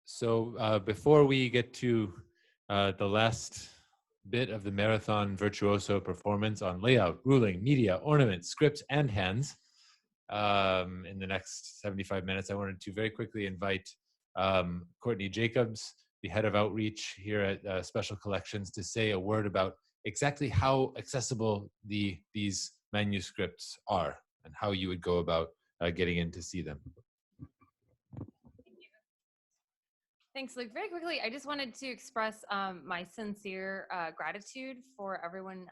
So before we get to the last bit of the marathon virtuoso performance on layout, ruling, media, ornaments, scripts, and hands, in the next 75 minutes, I wanted to very quickly invite Courtney Jacobs, the head of outreach here at Special Collections, to say a word about exactly how accessible these manuscripts are and how you would go about getting in to see them. Thanks, Luke. Very quickly, I just wanted to express my sincere gratitude for everyone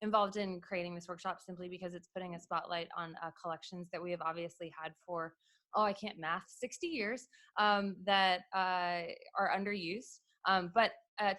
involved in creating this workshop, simply because it's putting a spotlight on collections that we have obviously had for, I can't math, 60 years that are underused. But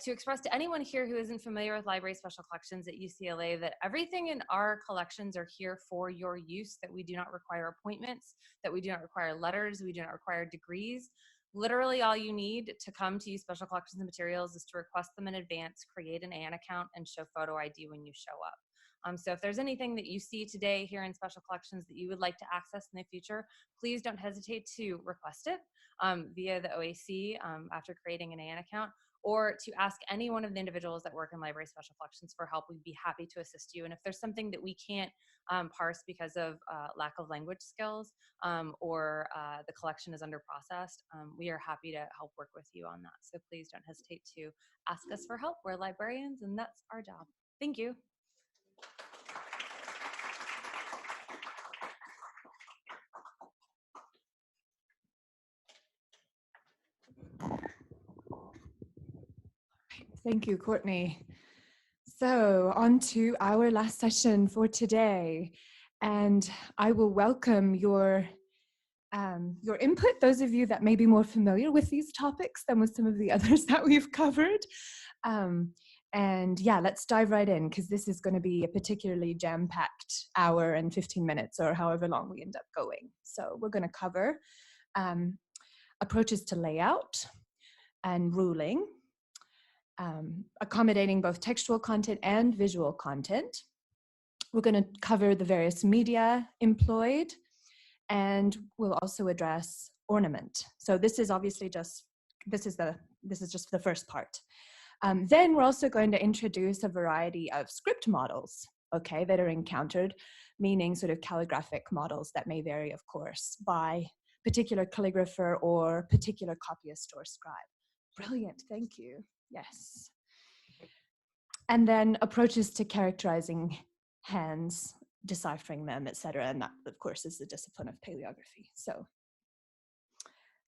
to express to anyone here who isn't familiar with library special collections at UCLA that everything in our collections are here for your use, that we do not require appointments, that we do not require letters, we do not require degrees. Literally all you need to come to use Special Collections and Materials is to request them in advance, create an AN account, and show photo ID when you show up. So if there's anything that you see today here in Special Collections that you would like to access in the future, please don't hesitate to request it via the OAC after creating an AN account, or to ask any one of the individuals that work in Library Special Collections for help. We'd be happy to assist you. And if there's something that we can't parse because of lack of language skills or the collection is under-processed, we are happy to help work with you on that. So please don't hesitate to ask us for help. We're librarians, and that's our job. Thank you. Thank you, Courtney. So on to our last session for today, and I will welcome your input, those of you that may be more familiar with these topics than with some of the others that we've covered. And yeah, let's dive right in, because this is going to be a particularly jam-packed hour and 15 minutes or however long we end up going. So we're going to cover approaches to layout and ruling, accommodating both textual content and visual content. We're going to cover the various media employed, and we'll also address ornament. So this is obviously just, this is just the first part. Then we're also going to introduce a variety of script models, okay, that are encountered, meaning sort of calligraphic models that may vary, of course, by particular calligrapher or particular copyist or scribe. Brilliant, thank you. Yes. And then approaches to characterizing hands, deciphering them, etc. And that, of course, is the discipline of paleography. So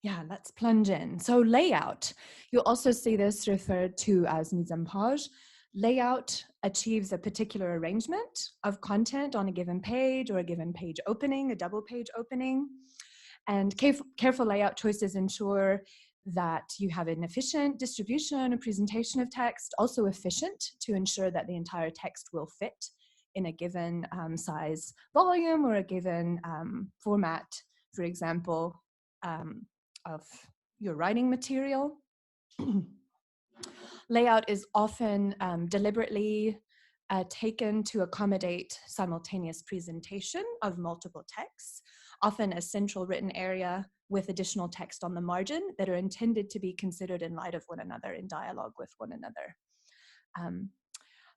yeah, let's plunge in. So layout, you'll also see this referred to as mise en page. Layout achieves a particular arrangement of content on a given page or a given page opening, a double page opening. And careful layout choices ensure that you have an efficient distribution and presentation of text, also efficient to ensure that the entire text will fit in a given size volume or a given format, for example, of your writing material. Layout is often deliberately taken to accommodate simultaneous presentation of multiple texts, often a central written area with additional text on the margin that are intended to be considered in light of one another, in dialogue with one another.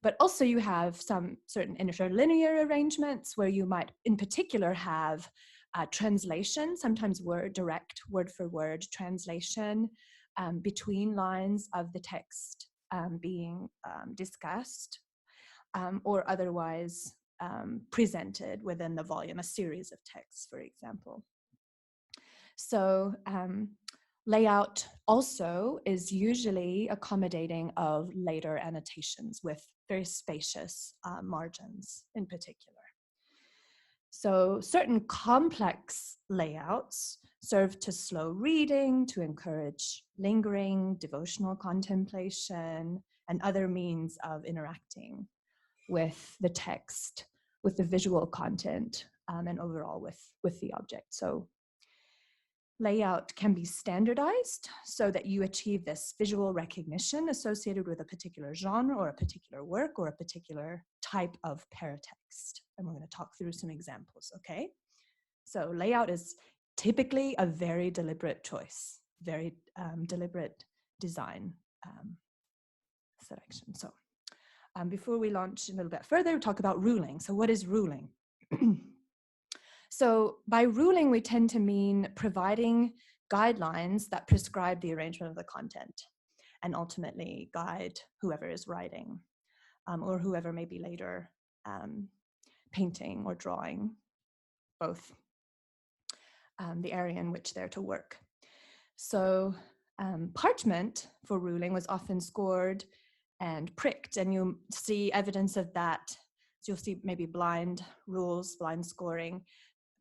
But also you have some certain interlinear arrangements where you might in particular have translation, sometimes direct word-for-word translation between lines of the text being discussed or otherwise presented within the volume, a series of texts, for example. So layout also is usually accommodating of later annotations with very spacious margins in particular. So certain complex layouts serve to slow reading, to encourage lingering, devotional contemplation, and other means of interacting with the text, with the visual content, and overall with the object. So layout can be standardized so that you achieve this visual recognition associated with a particular genre or a particular work or a particular type of paratext. And we're going to talk through some examples, okay? So layout is typically a very deliberate choice, very deliberate design selection. So before we launch a little bit further, we'll talk about ruling. So what is ruling? So by ruling, we tend to mean providing guidelines that prescribe the arrangement of the content and ultimately guide whoever is writing or whoever may be later painting or drawing, both the area in which they're to work. So parchment for ruling was often scored and pricked, and you'll see evidence of that. So you'll see maybe blind rules, blind scoring,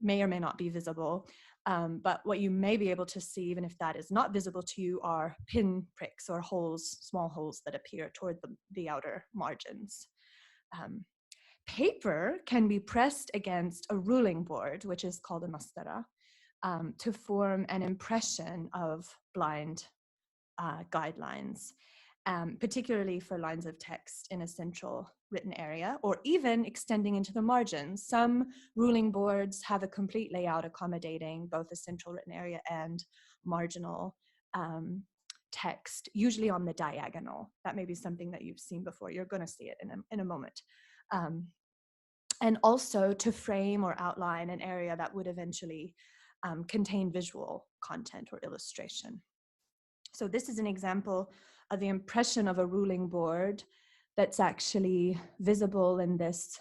may or may not be visible. But what you may be able to see, even if that is not visible to you, are pin pricks or holes, small holes that appear toward the outer margins. Paper can be pressed against a ruling board, which is called a mastera, to form an impression of blind guidelines, particularly for lines of text in a central written area, or even extending into the margins. Some ruling boards have a complete layout accommodating both a central written area and marginal text, usually on the diagonal. That may be something that you've seen before. You're going to see it in a moment. And also to frame or outline an area that would eventually contain visual content or illustration. So this is an example of the impression of a ruling board that's actually visible in this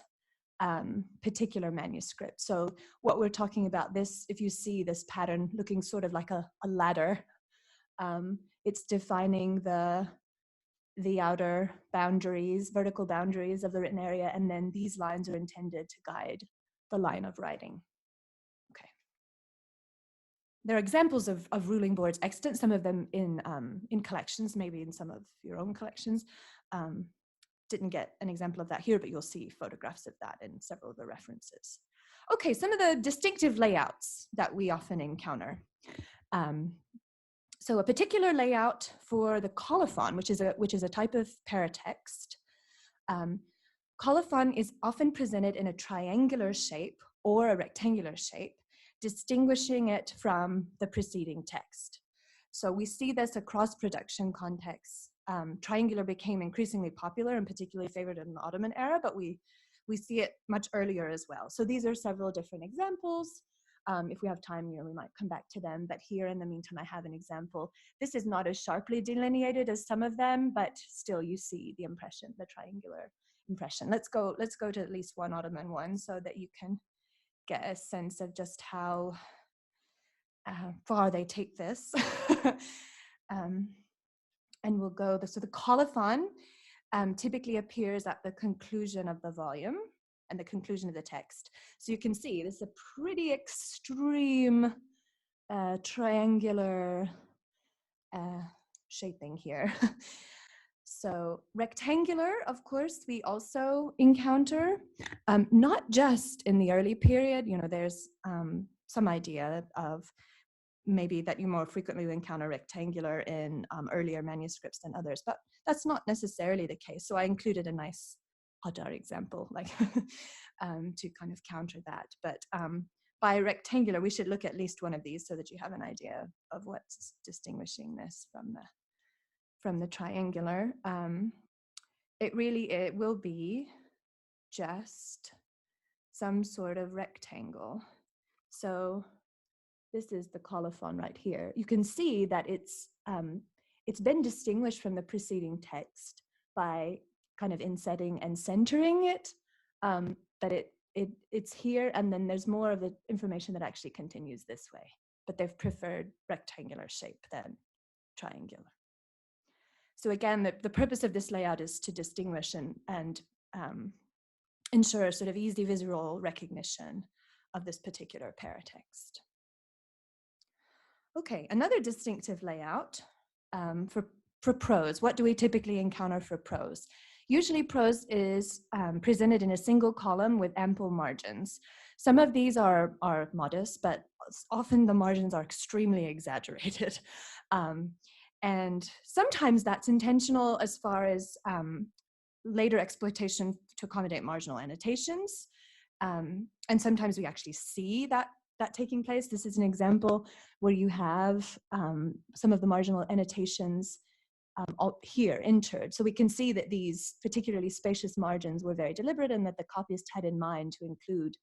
particular manuscript. So what we're talking about, this, if you see this pattern looking sort of like a ladder, it's defining the outer boundaries, vertical boundaries of the written area, and then these lines are intended to guide the line of writing. Okay. There are examples of ruling boards extant, some of them in collections, maybe in some of your own collections. Didn't get an example of that here, but you'll see photographs of that in several of the references. Okay, some of the distinctive layouts that we often encounter. So a particular layout for the colophon, which is a type of paratext. Colophon is often presented in a triangular shape or a rectangular shape, distinguishing it from the preceding text. So we see this across production contexts. Triangular became increasingly popular and particularly favored in the Ottoman era, but we see it much earlier as well. So these are several different examples. If we have time, we might come back to them, but here in the meantime, I have an example. This is not as sharply delineated as some of them, but still you see the impression, the triangular impression. Let's go to at least one Ottoman one so that you can get a sense of just how far they take this. And we'll go, so the colophon typically appears at the conclusion of the volume and the conclusion of the text. So you can see this is a pretty extreme triangular shaping here. So rectangular, of course, we also encounter, not just in the early period. There's some idea of maybe that you more frequently encounter rectangular in earlier manuscripts than others, but that's not necessarily the case. So I included a nice other example, like to kind of counter that. But by rectangular, we should look at least one of these so that you have an idea of what's distinguishing this from the triangular. It will be just some sort of rectangle. So this is the colophon right here. You can see that it's been distinguished from the preceding text by kind of insetting and centering it, but it's here, and then there's more of the information that actually continues this way, but they've preferred rectangular shape than triangular. So again, the purpose of this layout is to distinguish and ensure sort of easy visual recognition of this particular paratext. Okay, another distinctive layout for prose. What do we typically encounter for prose? Usually prose is presented in a single column with ample margins. Some of these are modest, but often the margins are extremely exaggerated. And sometimes that's intentional as far as later exploitation to accommodate marginal annotations. And sometimes we actually see that that taking place. This is an example where you have some of the marginal annotations here entered. So we can see that these particularly spacious margins were very deliberate and that the copyist had in mind to include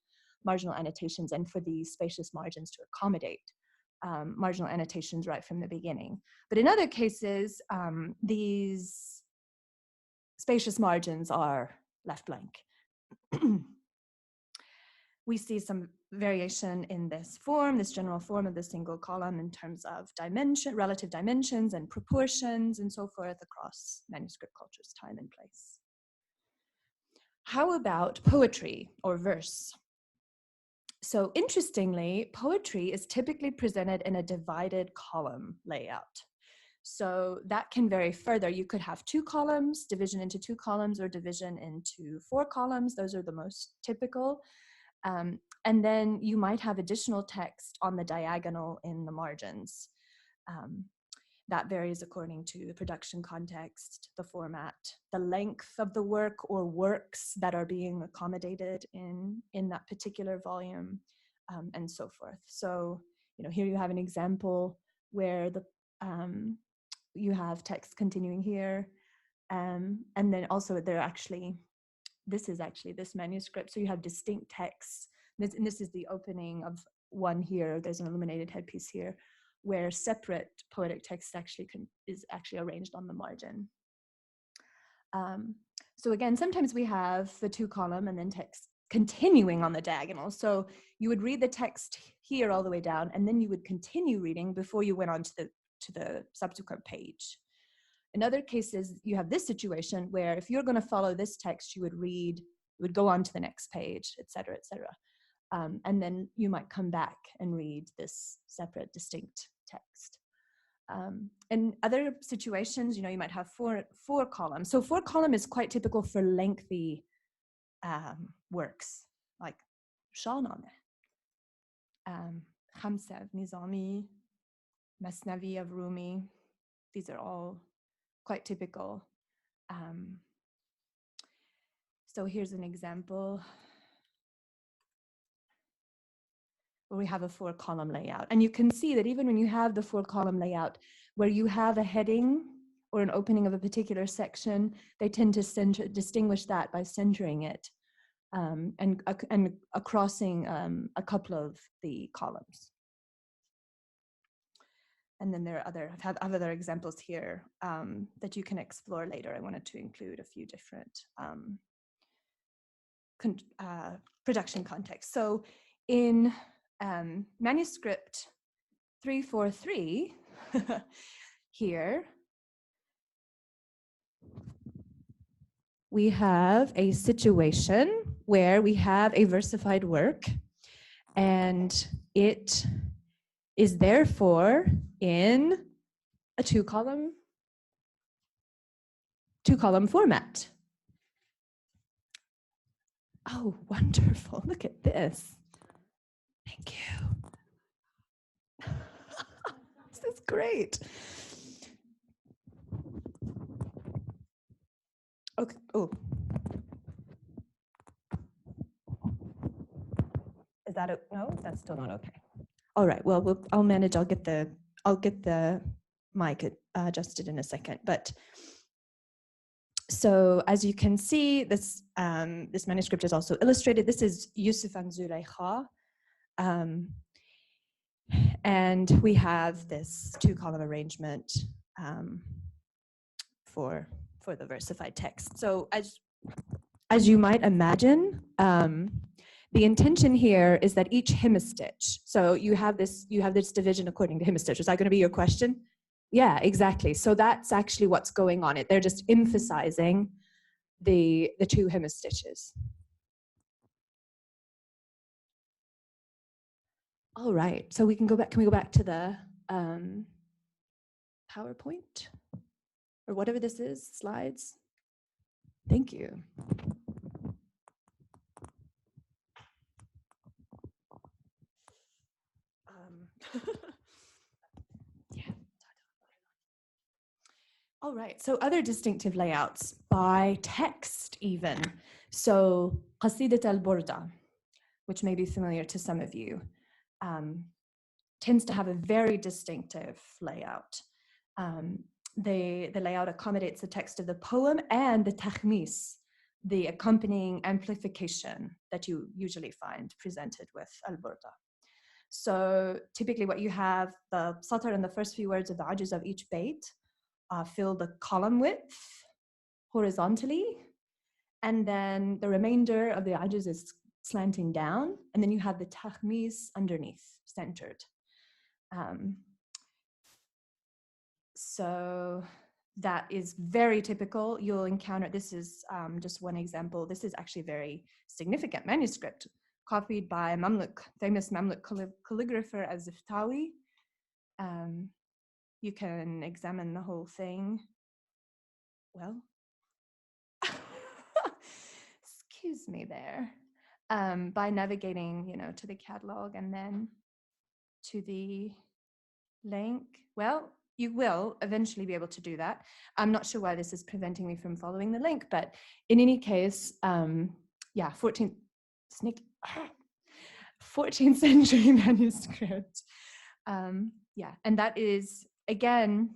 marginal annotations and for these spacious margins to accommodate marginal annotations right from the beginning. But in other cases, these spacious margins are left blank. We see some variation in this form, this general form of the single column in terms of dimension, relative dimensions and proportions and so forth across manuscript cultures, time and place. How about poetry or verse? So interestingly, poetry is typically presented in a divided column layout. So that can vary further. You could have 2 columns, division into 2 columns, or division into 4 columns. Those are the most typical. And then you might have additional text on the diagonal in the margins. That varies according to the production context, the format, the length of the work or works that are being accommodated in that particular volume, and so forth. So, here you have an example where you have text continuing here, and then also this is actually this manuscript. So you have distinct texts. And this is the opening of one here. There's an illuminated headpiece here, where separate poetic text is actually arranged on the margin. So again, sometimes we have the 2 column and then text continuing on the diagonal. So you would read the text here all the way down, and then you would continue reading before you went on to the subsequent page. In other cases, you have this situation where if you're going to follow this text, you would go on to the next page, et cetera, et cetera. And then you might come back and read this separate, distinct text. In other situations, you might have four columns. So 4 column is quite typical for lengthy works, like Shahnameh, Khamsa of Nizami, Masnavi of Rumi. These are all quite typical. So here's an example where we have a 4 column layout. And you can see that even when you have the 4 column layout, where you have a heading or an opening of a particular section, they tend to distinguish that by centering it and crossing a couple of the columns. And then I have other examples here that you can explore later. I wanted to include a few different production contexts. So in manuscript 343 here, we have a situation where we have a versified work, and it is therefore in a 2 column format. Oh, wonderful. Look at this. Thank you. This is great. Okay. Oh. Is that no? That's still not okay. All right. Well, I'll manage. I'll get the mic adjusted in a second. But so as you can see, this manuscript is also illustrated. This is Yusuf and Zulaykha. And we have this 2 column arrangement for the versified text. So as you might imagine, the intention here is that each hemistitch, so you have this division according to hemistitch. Is that going to be your question? Yeah, exactly. So that's actually what's going on. They're just emphasizing the 2 hemistitches. All right, so we can go back. Can we go back to the PowerPoint or whatever this is, slides? Thank you. Yeah. All right, so other distinctive layouts by text even. So Qasidat al-Burda, which may be familiar to some of you. tends to have a very distinctive layout. The layout accommodates the text of the poem and the tahmis, the accompanying amplification that you usually find presented with al-burda. So typically what you have, the satr and the first few words of the ajuz of each bait fill the column width horizontally, and then the remainder of the ajuz is slanting down, and then you have the tahmis underneath, centered. So that is very typical. You'll encounter, this is just one example. This is actually a very significant manuscript copied by famous Mamluk calligrapher Az-Ziftawi. You can examine the whole thing. Well, excuse me there. By navigating, to the catalog and then to the link. Well, you will eventually be able to do that. I'm not sure why this is preventing me from following the link, but in any case, 14th century manuscript. And that is, again,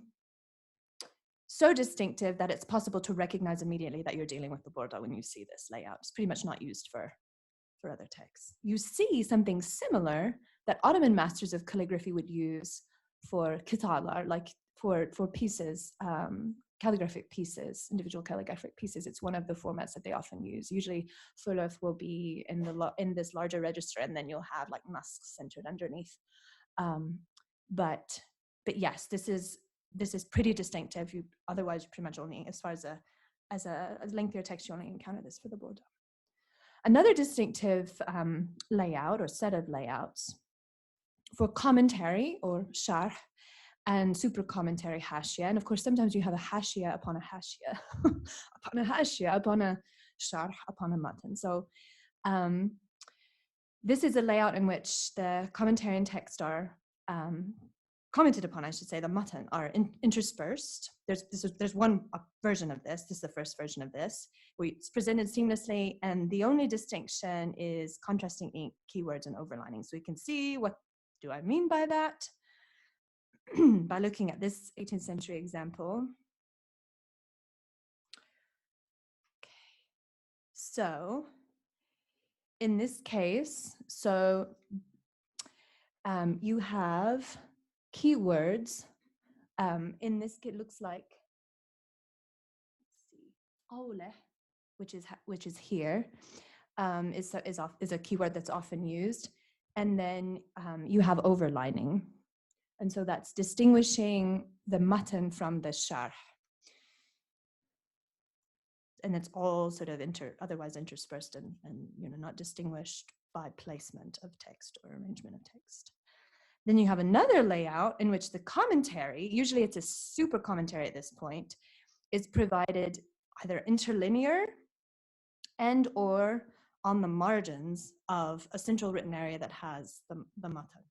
so distinctive that it's possible to recognize immediately that you're dealing with the burda when you see this layout. It's pretty much not used for other texts. You see something similar that Ottoman masters of calligraphy would use for kitalar, like for pieces, calligraphic pieces, individual calligraphic pieces. It's one of the formats that they often use. Usually thuluth will be in this larger register, and then you'll have like masks centered underneath. But yes, this is pretty distinctive. You otherwise pretty much only, as far as a lengthier text, you only encounter this for the burda. Another distinctive layout or set of layouts for commentary or sharh and super commentary hashia. And of course, sometimes you have a hashia upon a hashia, upon a hashia, upon a sharh, upon a matan. So this is a layout in which the commentary and text are commented upon, I should say, the matan are interspersed. There's one version of this. This is the first version of this, where it's presented seamlessly, and the only distinction is contrasting ink, keywords, and overlining. So you can see, what do I mean by that? By looking at this 18th century example. Okay. So in this case, you have keywords. In this, it looks like, let's see, awle, which is here, is a keyword that's often used, and then you have overlining, and so that's distinguishing the matan from the sharh, and it's all sort of otherwise interspersed and not distinguished by placement of text or arrangement of text. Then you have another layout in which the commentary, usually it's a super commentary at this point, is provided either interlinear and or on the margins of a central written area that has the matan.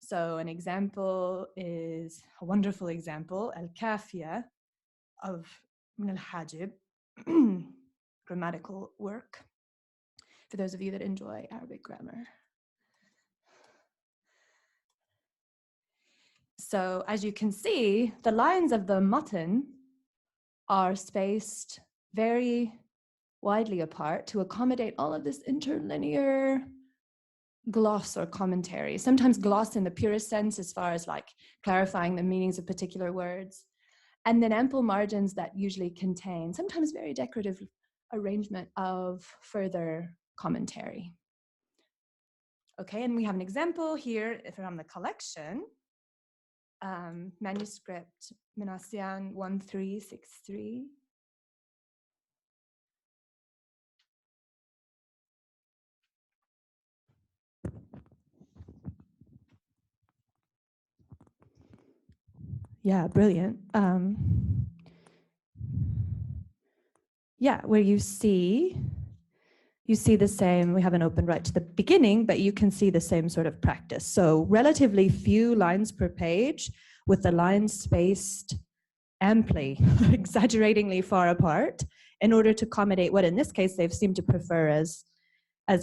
So an example is, a wonderful example, Al-Kafiya of Ibn al-Hajib, grammatical work, for those of you that enjoy Arabic grammar. So as you can see, the lines of the matan are spaced very widely apart to accommodate all of this interlinear gloss or commentary. Sometimes gloss in the purest sense, as far as like clarifying the meanings of particular words. And then ample margins that usually contain sometimes very decorative arrangement of further commentary. Okay, and we have an example here from the collection. Manuscript Minasian 1363. Yeah, brilliant. Yeah, where you see the same, we haven't opened right to the beginning, but you can see the same sort of practice. So relatively few lines per page with the lines spaced amply, exaggeratingly far apart in order to accommodate what in this case they've seemed to prefer as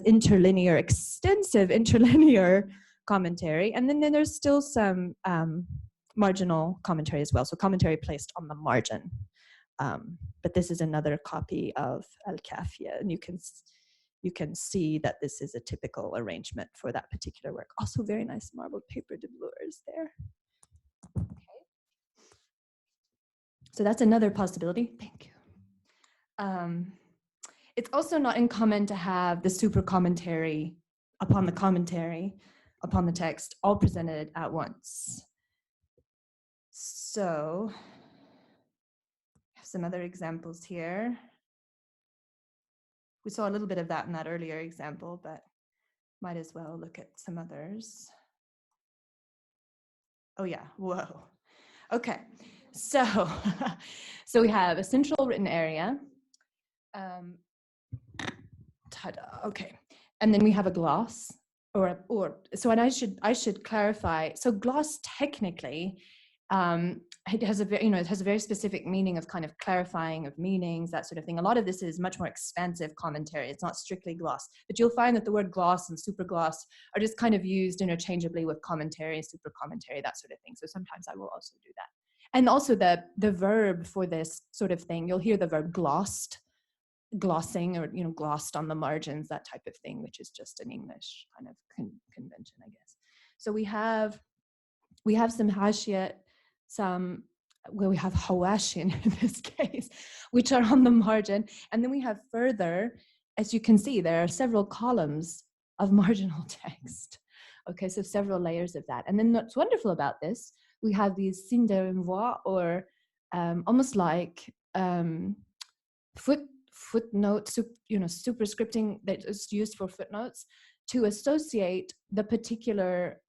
interlinear, extensive interlinear commentary. And then there's still some marginal commentary as well. So commentary placed on the margin. But this is another copy of Al-Kafia, and you can see that this is a typical arrangement for that particular work. Also very nice marbled paper de blures there. Okay. So that's another possibility. Thank you. It's also not uncommon to have the super commentary upon the text, all presented at once. So I have some other examples here. We saw a little bit of that in that earlier example, but might as well look at some others. Oh yeah, whoa. Okay, so, so we have a central written area. Ta-da, okay. And then we have a gloss, and I should clarify. So gloss technically, it has a very specific meaning of kind of clarifying of meanings, that sort of thing. A lot of this is much more expansive commentary. It's not strictly gloss, but you'll find that the word gloss and super gloss are just kind of used interchangeably with commentary, super commentary, that sort of thing. So sometimes I will also do that. And also the verb for this sort of thing, you'll hear the verb glossed, glossing, or glossed on the margins, that type of thing, which is just an English kind of convention, I guess. So we have some hashiyat, we have hawashin in this case, which are on the margin, and then we have further, as you can see, there are several columns of marginal text. Okay, so several layers of that. And then what's wonderful about this, we have these signes de renvoi, or almost like footnotes, superscripting that is used for footnotes to associate the particular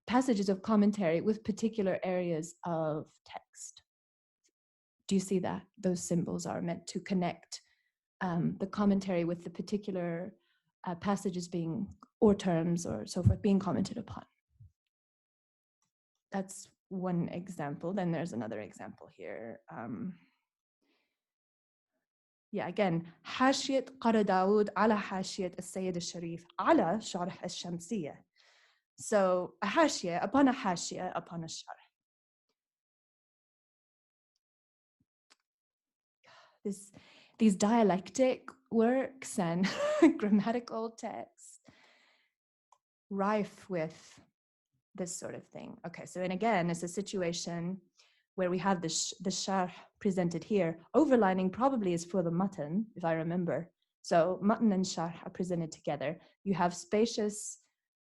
passages of commentary with particular areas of text. Do you see that? Those symbols are meant to connect the commentary with the particular passages being, or terms or so forth, being commented upon. That's one example. Then there's another example here. Yeah, again, حاشية قرى داود على حاشية السيد الشريف على شرح الشمسية. So a حاشية upon a sharh. These dialectic works and grammatical texts rife with this sort of thing. Okay, so and again, it's a situation where we have the sharh presented here. Overlining probably is for the matan, if I remember. So matan and sharh are presented together. You have spacious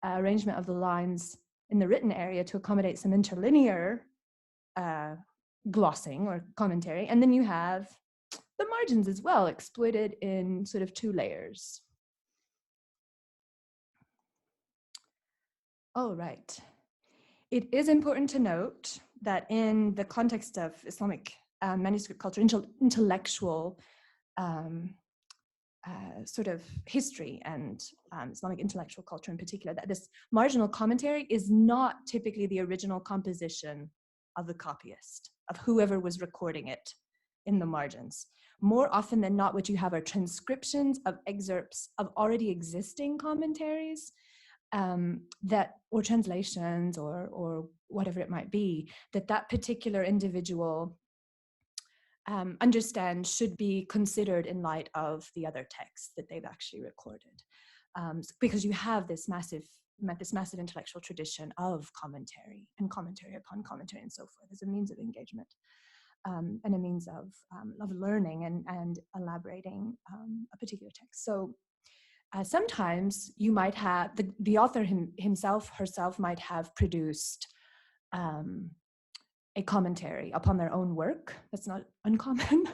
arrangement of the lines in the written area to accommodate some interlinear glossing or commentary. And then you have the margins as well, exploited in sort of two layers. All right. It is important to note that in the context of Islamic manuscript culture, intellectual sort of history and Islamic intellectual culture in particular, that this marginal commentary is not typically the original composition of the copyist, of whoever was recording it in the margins. More often than not, what you have are transcriptions of excerpts of already existing commentaries, or translations or whatever it might be, that particular individual understands should be considered in light of the other texts that they've actually recorded. Because you have this massive intellectual tradition of commentary and commentary upon commentary and so forth as a means of engagement and a means of learning and elaborating a particular text. So sometimes you might have, the author herself might have produced a commentary upon their own work. That's not uncommon.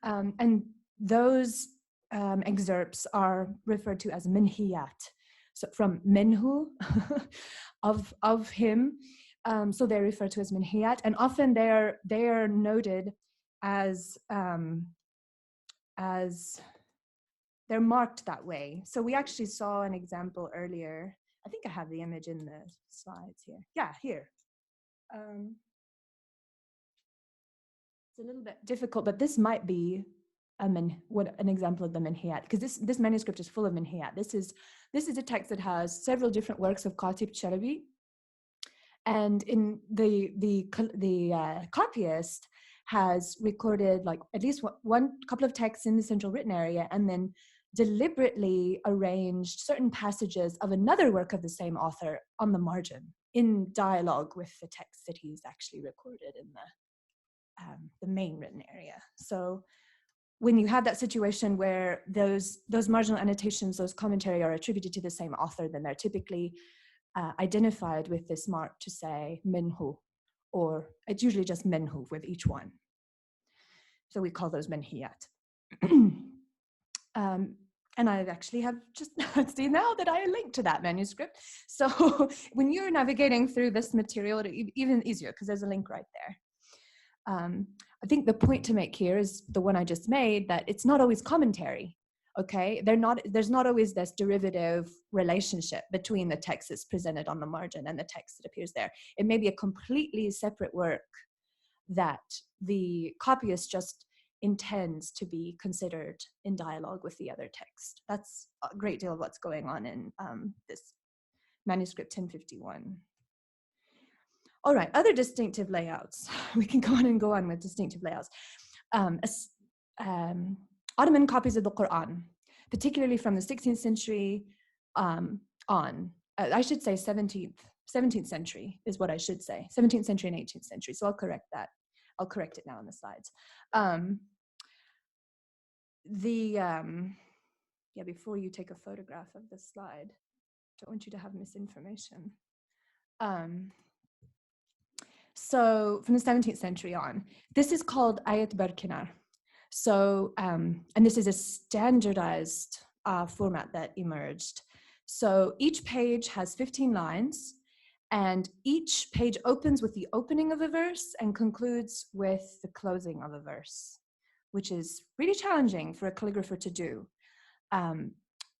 And those excerpts are referred to as minhiyat. So from minhu, of him. So they're referred to as minhiyat, and often they're noted as they're marked that way. So we actually saw an example earlier. I think I have the image in the slides here. Yeah, here. It's a little bit difficult, but this might be an example of the minhiyat, because this manuscript is full of minhiyat. This is a text that has several different works of Khatib Chalabi, and in the copyist has recorded like at least one couple of texts in the central written area, and then deliberately arranged certain passages of another work of the same author on the margin in dialogue with the text that he's actually recorded in the main written area. So when you have that situation where those marginal annotations, those commentary are attributed to the same author, then they're typically identified with this mark to say minhu, or it's usually just minhu with each one. So we call those manhiyat. And I actually have just seen now that I linked to that manuscript. So when you're navigating through this material, it'll be even easier because there's a link right there. I think the point to make here is the one I just made, that it's not always commentary, okay? There's not always this derivative relationship between the text that's presented on the margin and the text that appears there. It may be a completely separate work that the copyist just intends to be considered in dialogue with the other text. That's a great deal of what's going on in this manuscript 1051. All right, other distinctive layouts. We can go on with distinctive layouts. Ottoman copies of the Quran, particularly from the 16th century on. I should say 17th century is what I should say. 17th century and 18th century. So I'll correct that. I'll correct it now in the slides. Before you take a photograph of the slide, don't want you to have misinformation. So from the 17th century on, this is called ayat barkinar. So, and this is a standardized format that emerged. So each page has 15 lines, and each page opens with the opening of a verse and concludes with the closing of a verse, which is really challenging for a calligrapher to do.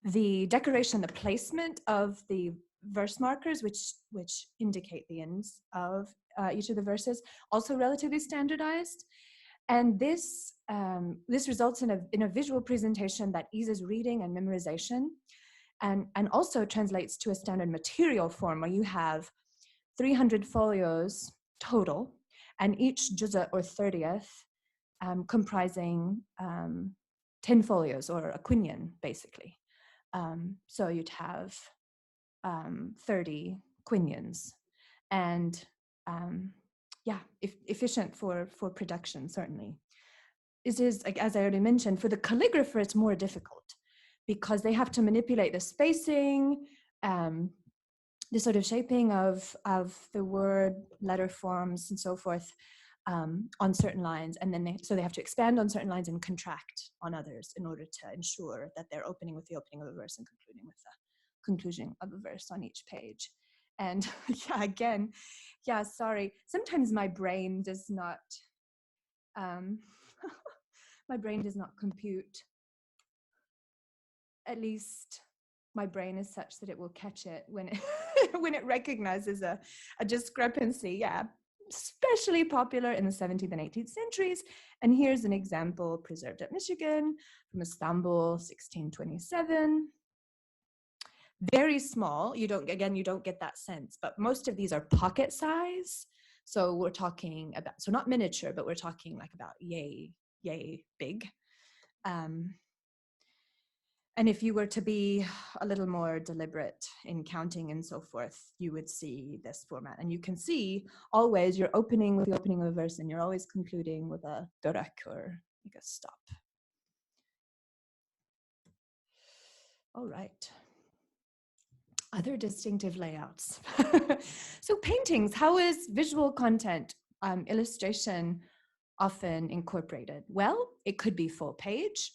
The decoration, the placement of the verse markers, which indicate the ends of each of the verses, also relatively standardized. And this results in a visual presentation that eases reading and memorization, and also translates to a standard material form where you have 300 folios total, and each juz'a or 30th comprising 10 folios, or a quinion, basically. So you'd have 30 quinions, and efficient for production, certainly. It is, as I already mentioned, for the calligrapher, it's more difficult because they have to manipulate the spacing, the sort of shaping of the word, letter forms, and so forth on certain lines, and then they have to expand on certain lines and contract on others in order to ensure that they're opening with the opening of a verse and concluding with the conclusion of a verse on each page. And sorry, sometimes my brain does not compute. At least my brain is such that it will catch it when it when it recognizes a discrepancy. Yeah, especially popular in the 17th and 18th centuries. And here's an example preserved at Michigan from Istanbul, 1627. Very small. You don't get that sense, but most of these are pocket size. So we're talking about, so not miniature, but we're talking like about yay big. And if you were to be a little more deliberate in counting and so forth, you would see this format. And you can see always you're opening with the opening of a verse, and you're always concluding with a dorak, or like a stop. All right. Other distinctive layouts. So paintings, how is visual content, illustration often incorporated? Well, it could be full page,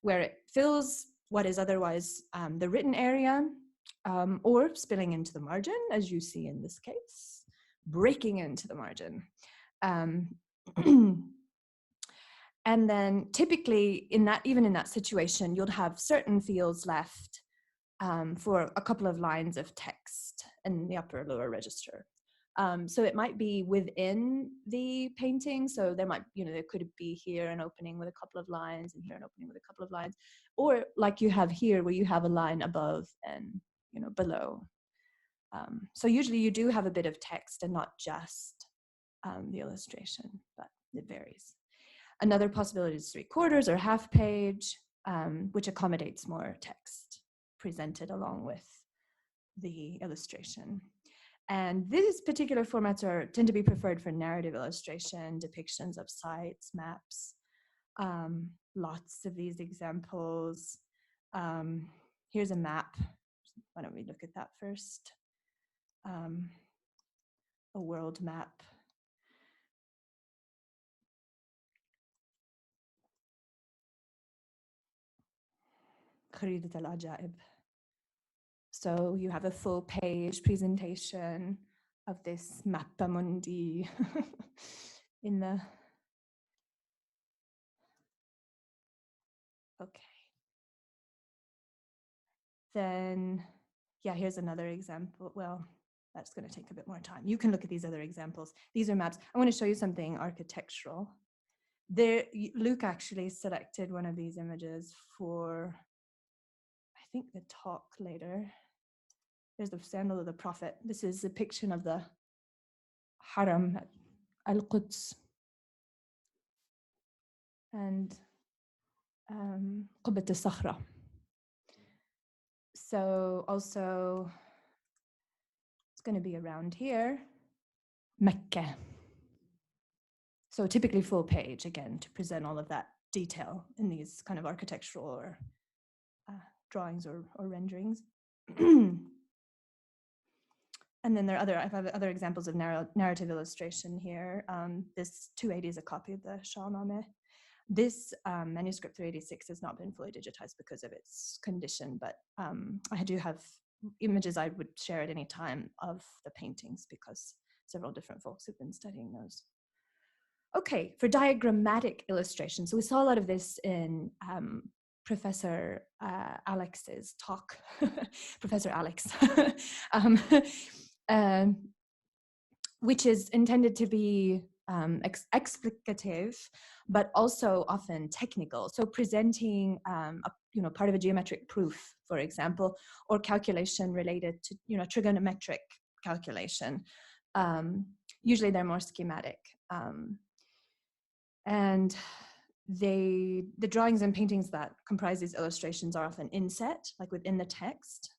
where it fills what is otherwise the written area, or spilling into the margin, as you see in this case, breaking into the margin. And then typically even in that situation, you'll have certain fields left for a couple of lines of text in the upper or lower register. So it might be within the painting. So there might, there could be here an opening with a couple of lines and here an opening with a couple of lines, or like you have here where you have a line above and, below. So usually you do have a bit of text and not just the illustration, but it varies. Another possibility is 3/4 or half page, which accommodates more text presented along with the illustration. And these particular formats tend to be preferred for narrative illustration, depictions of sites, maps, lots of these examples. Here's a map. Why don't we look at that first? A world map. خريطة العجائب. So you have a full page presentation of this mappa mundi in the, okay. Then, yeah, here's another example. Well, that's going to take a bit more time. You can look at these other examples. These are maps. I want to show you something architectural. There, Luke actually selected one of these images for, I think, the talk later. There's the sandal of the prophet. This is a depiction of the Haram al-Quds and Qubbat al-Sakhra. So also, it's going to be around here, Mecca. So typically full page, again, to present all of that detail in these kind of architectural or drawings or renderings. And then I have other examples of narrative illustration here. This 280 is a copy of the Shahnameh. This manuscript 386 has not been fully digitized because of its condition, but I do have images I would share at any time of the paintings because several different folks have been studying those. Okay, for diagrammatic illustration. So we saw a lot of this in Professor Alex's talk, Professor Alex, which is intended to be explicative, but also often technical. So presenting, part of a geometric proof, for example, or calculation related to, trigonometric calculation. Usually they're more schematic. And the drawings and paintings that comprise these illustrations are often inset, like within the text,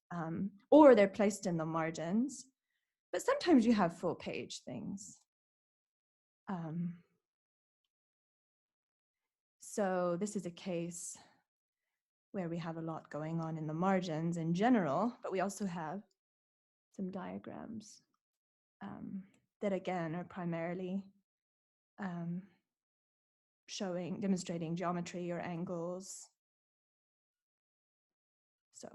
or they're placed in the margins. But sometimes you have full page things. So this is a case where we have a lot going on in the margins in general, but we also have some diagrams that again are primarily demonstrating geometry or angles. So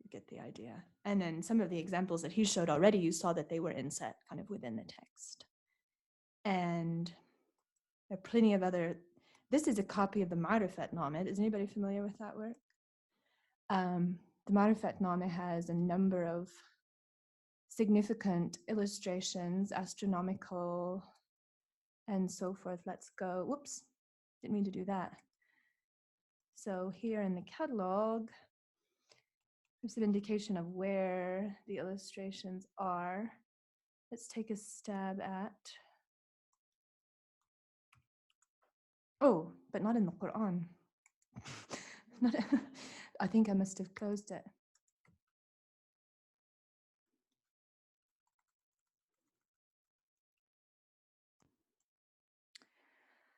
you get the idea. And then some of the examples that he showed already, you saw that they were inset kind of within the text. And there are plenty of other, this is a copy of the Ma'rifatnameh. Is anybody familiar with that work? The Ma'rifatnameh has a number of significant illustrations, astronomical, and so forth. Let's go, whoops, didn't mean to do that. So here in the catalog, there's an indication of where the illustrations are. Let's take a stab at, oh, but not in the Quran. I think I must have closed it.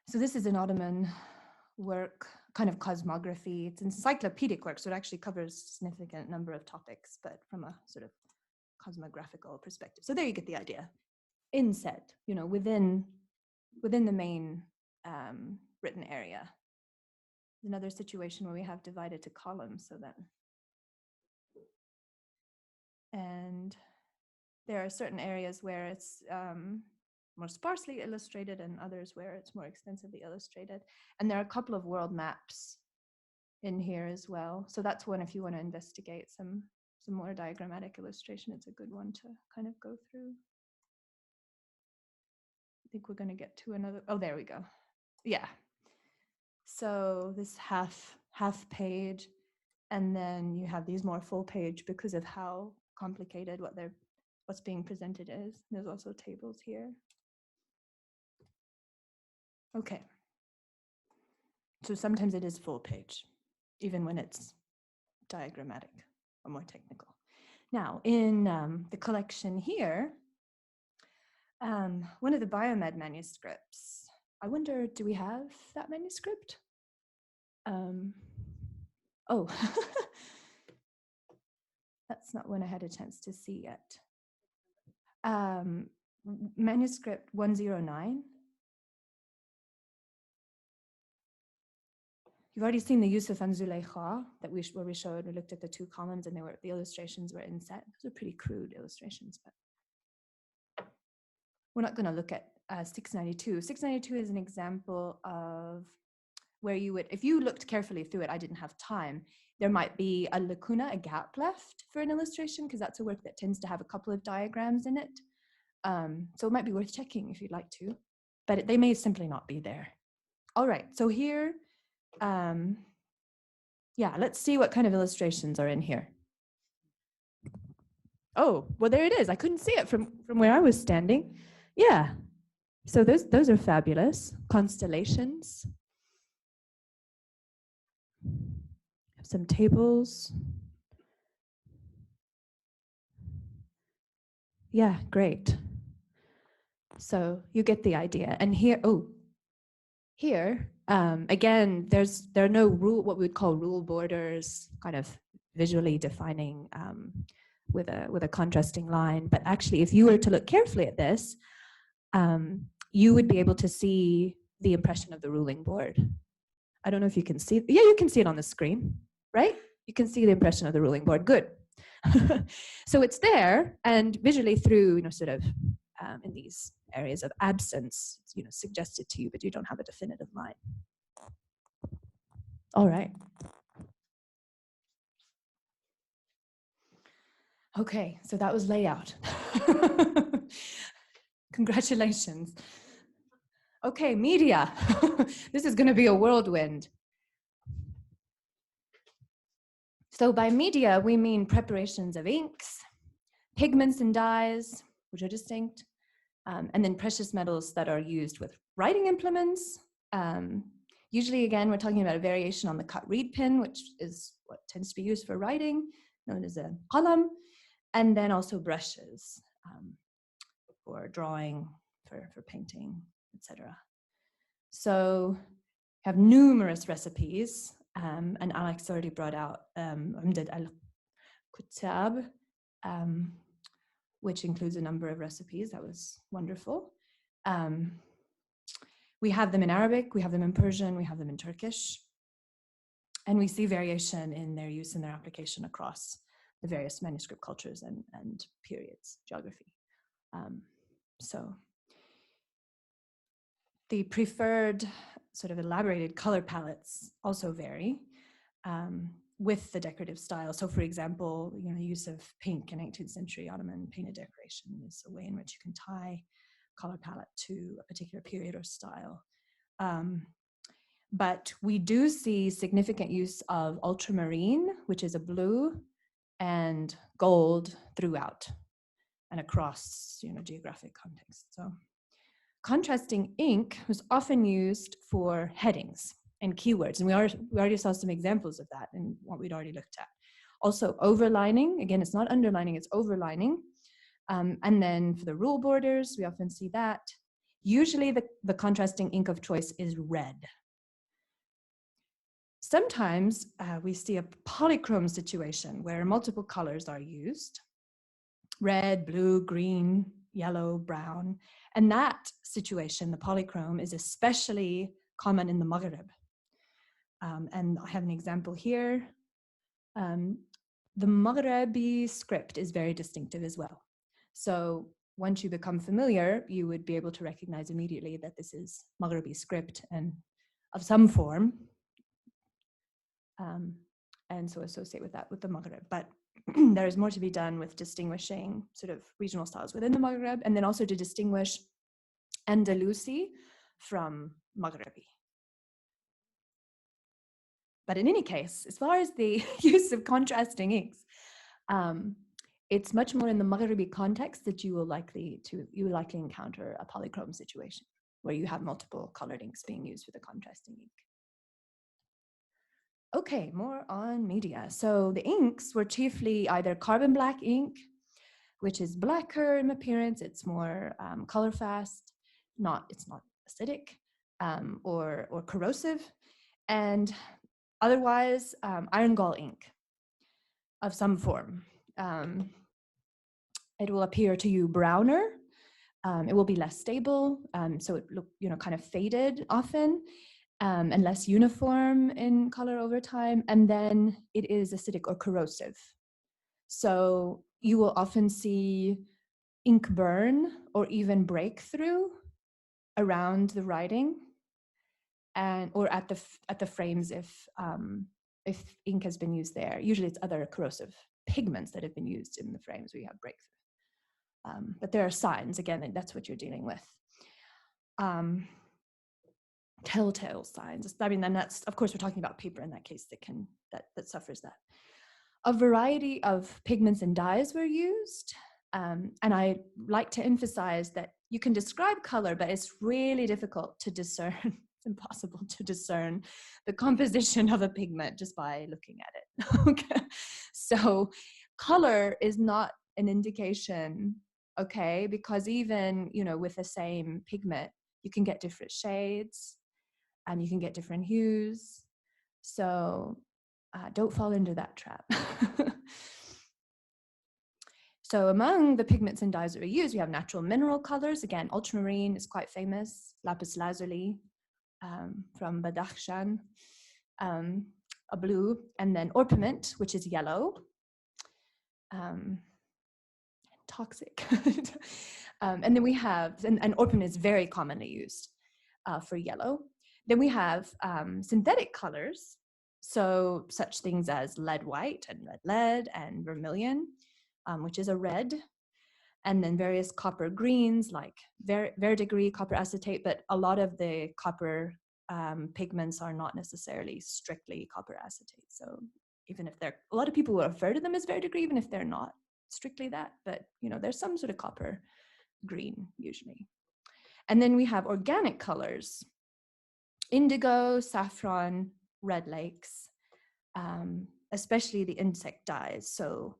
So this is an Ottoman work, kind of cosmography. It's encyclopedic work, so it actually covers a significant number of topics, but from a sort of cosmographical perspective. So there you get the idea. Inset, within the main written area. Another situation where we have divided to columns, so that. And there are certain areas where it's more sparsely illustrated and others where it's more extensively illustrated. And there are a couple of world maps in here as well. So that's one, if you want to investigate some more diagrammatic illustration, it's a good one to kind of go through. think we're going to get to another. Oh, there we go. Yeah. So this half page, and then you have these more full page because of how complicated what's being presented is. There's also tables here. Okay. So sometimes it is full page, even when it's diagrammatic or more technical. Now, in the collection here, one of the biomed manuscripts, I wonder, do we have that manuscript? Oh, that's not one I had a chance to see yet. Manuscript 109. You've already seen the Yusuf and Zulaykha that we looked at the two columns, and the illustrations were inset. Those are pretty crude illustrations, but we're not going to look at 692. 692 is an example of where you would, if you looked carefully through it, I didn't have time, there might be a lacuna, a gap left for an illustration, because that's a work that tends to have a couple of diagrams in it. So it might be worth checking if you'd like to, but they may simply not be there. All right, so here, yeah, let's see what kind of illustrations are in here. Oh, well, there it is. I couldn't see it from where I was standing. Yeah, so those are fabulous. Constellations. Have some tables. Yeah, great. So you get the idea. And here, here, again, there are no what we would call rule borders, kind of visually defining with a contrasting line. But actually, if you were to look carefully at this, you would be able to see the impression of the ruling board. I don't know if you can see. Yeah, you can see it on the screen, right? You can see the impression of the ruling board. Good. So it's there, and visually through, sort of in these areas of absence, it's, suggested to you, but you don't have a definitive line. All right. Okay, so that was layout. Congratulations. Okay, media. This is going to be a whirlwind. So by media, we mean preparations of inks, pigments and dyes, which are distinct, and then precious metals that are used with writing implements. Usually, again, we're talking about a variation on the cut reed pen, which is what tends to be used for writing, known as a qalam, and then also brushes for drawing, for painting, etc. So have numerous recipes, and Alex already brought out Umdad al-Kutab, which includes a number of recipes. That was wonderful. We have them in Arabic, we have them in Persian, we have them in Turkish, and we see variation in their use and their application across the various manuscript cultures and periods, geography. So the preferred sort of elaborated color palettes also vary with the decorative style. So for example, the use of pink in 18th century Ottoman painted decoration is a way in which you can tie color palette to a particular period or style. But we do see significant use of ultramarine, which is a blue, and gold throughout and across geographic context. So contrasting ink was often used for headings and keywords, and we already saw some examples of that in what we'd already looked at. Also overlining, again, it's not underlining, it's overlining. And then for the rule borders, we often see that. Usually the contrasting ink of choice is red. Sometimes we see a polychrome situation where multiple colors are used: red, blue, green, yellow, brown. And that situation, the polychrome, is especially common in the Maghreb. And I have an example here. The Maghrebi script is very distinctive as well. So once you become familiar, you would be able to recognize immediately that this is Maghrebi script and of some form. And so associate with that with the Maghreb. But there is more to be done with distinguishing sort of regional styles within the Maghreb, and then also to distinguish Andalusi from Maghrebi. But in any case, as far as the use of contrasting inks, it's much more in the Maghrebi context that you will likely encounter a polychrome situation where you have multiple colored inks being used with a contrasting ink. Okay, more on media. So the inks were chiefly either carbon black ink, which is blacker in appearance, it's more color fast, it's not acidic or corrosive, and otherwise iron gall ink of some form. It will appear to you browner. It will be less stable, so it look kind of faded often, and less uniform in color over time. And then it is acidic or corrosive. So you will often see ink burn or even breakthrough around the writing, or at the frames if ink has been used there. Usually it's other corrosive pigments that have been used in the frames where you have breakthrough. But there are signs, again, that's what you're dealing with. Telltale signs. I mean, then that's, of course, we're talking about paper in that case that suffers that. A variety of pigments and dyes were used. And I like to emphasize that you can describe color, but it's really difficult to discern. It's impossible to discern the composition of a pigment just by looking at it. Okay. So color is not an indication, okay, because even, with the same pigment, you can get different shades and you can get different hues. So don't fall into that trap. So among the pigments and dyes that we use, we have natural mineral colors. Again, ultramarine is quite famous, lapis lazuli from Badakhshan, a blue, and then ornament, which is yellow. Toxic. And then we have, and ornament is very commonly used for yellow. Then we have synthetic colors, so such things as lead white and red lead and vermilion, which is a red, and then various copper greens like verdigris, copper acetate, but a lot of the copper pigments are not necessarily strictly copper acetate. So even if a lot of people will refer to them as verdigris, even if they're not strictly that, but there's some sort of copper green usually. And then we have organic colors, indigo, saffron, red lakes, especially the insect dyes. So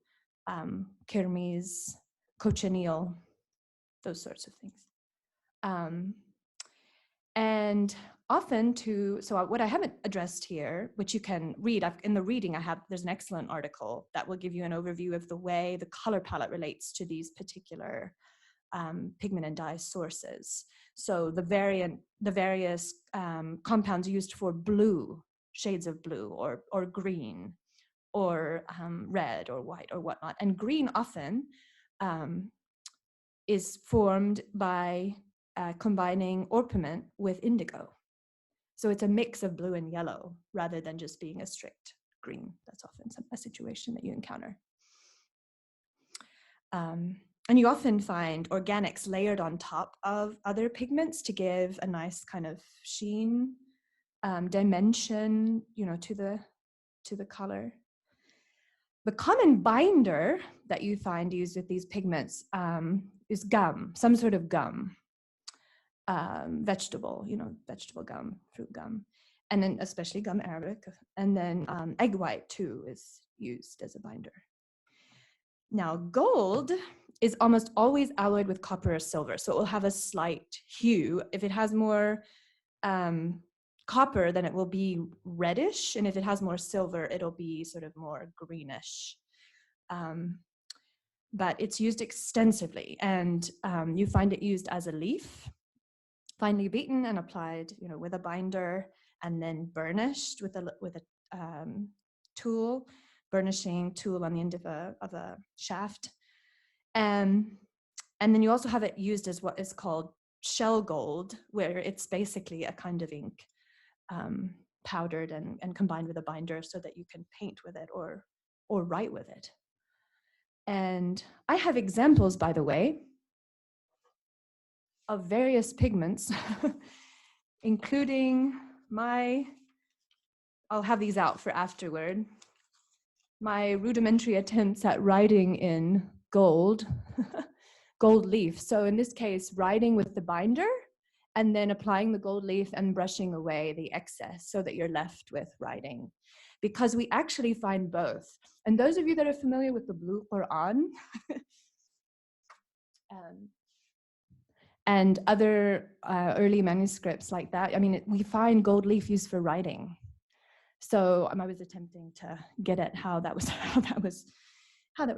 kermes, cochineal, those sorts of things. And often so what I haven't addressed here, which you can read, in the reading there's an excellent article that will give you an overview of the way the color palette relates to these particular pigment and dye sources. So the various compounds used for blue, shades of blue or green or red or white or whatnot. And green often is formed by combining ornament with indigo. So it's a mix of blue and yellow rather than just being a strict green. That's often a situation that you encounter. And you often find organics layered on top of other pigments to give a nice kind of sheen, dimension, to the color. The common binder that you find used with these pigments is gum, some sort of gum, vegetable gum, fruit gum, and then especially gum arabic. And then egg white too is used as a binder. Now, gold is almost always alloyed with copper or silver, so it will have a slight hue. If it has more copper, then it will be reddish, and if it has more silver, it'll be sort of more greenish. But it's used extensively, and you find it used as a leaf, finely beaten and applied, with a binder, and then burnished with a tool, burnishing tool on the end of a shaft. And then you also have it used as what is called shell gold, where it's basically a kind of ink powdered and combined with a binder so that you can paint with it or write with it. And I have examples, by the way. of various pigments, including I'll have these out for afterward, my rudimentary attempts at writing in gold, gold leaf. So in this case, writing with the binder and then applying the gold leaf and brushing away the excess so that you're left with writing. Because we actually find both. And those of you that are familiar with the Blue Quran and other early manuscripts like that, I mean, we find gold leaf used for writing. So I was attempting to get at how that was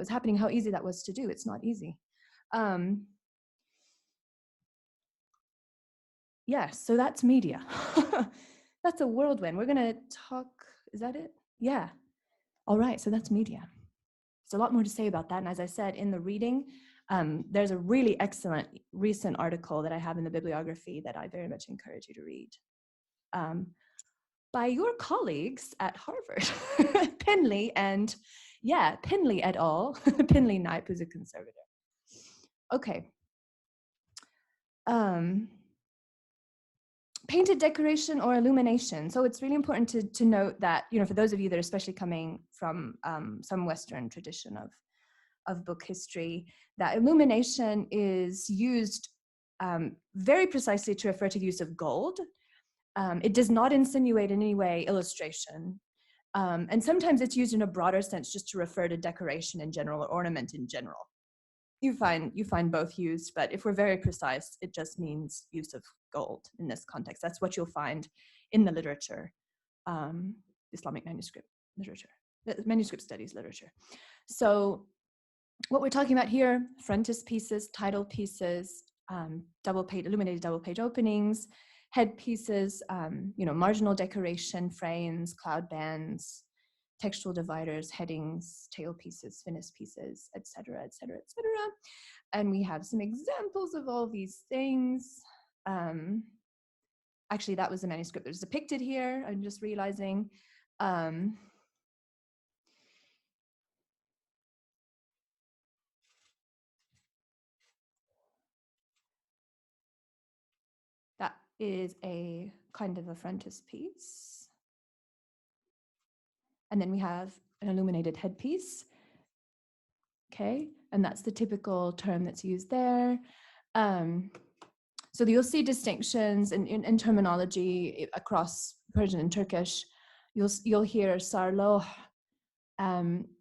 happening, how easy that was to do. It's not easy. Yes, so that's media. That's a whirlwind. We're gonna talk, is that it? Yeah. All right, so that's media. There's a lot more to say about that. And as I said in the reading, there's a really excellent recent article that I have in the bibliography that I very much encourage you to read. By your colleagues at Harvard, Penley and, yeah, Penley et al., Penley Knipe, who's a conservator. Okay. Painted decoration or illumination. So it's really important to note that, you know, for those of you that are especially coming from some Western tradition of book history, that illumination is used very precisely to refer to the use of gold. It does not insinuate in any way illustration. And sometimes it's used in a broader sense just to refer to decoration in general or ornament in general. You find both used, but if we're very precise, it just means use of gold in this context. That's what you'll find in the literature, Islamic manuscript literature, manuscript studies literature. So what we're talking about here, frontispieces, title pieces, illuminated double page openings, headpieces, you know, marginal decoration, frames, cloud bands, textual dividers, headings, tailpieces, finished pieces, etc., etc., etc. And we have some examples of all these things. Actually, that was the manuscript that was depicted here. I'm just realizing. That is a kind of a frontispiece. And then we have an illuminated headpiece. Okay, and that's the typical term that's used there. So you'll see distinctions in terminology across Persian and Turkish. You'll hear sarloh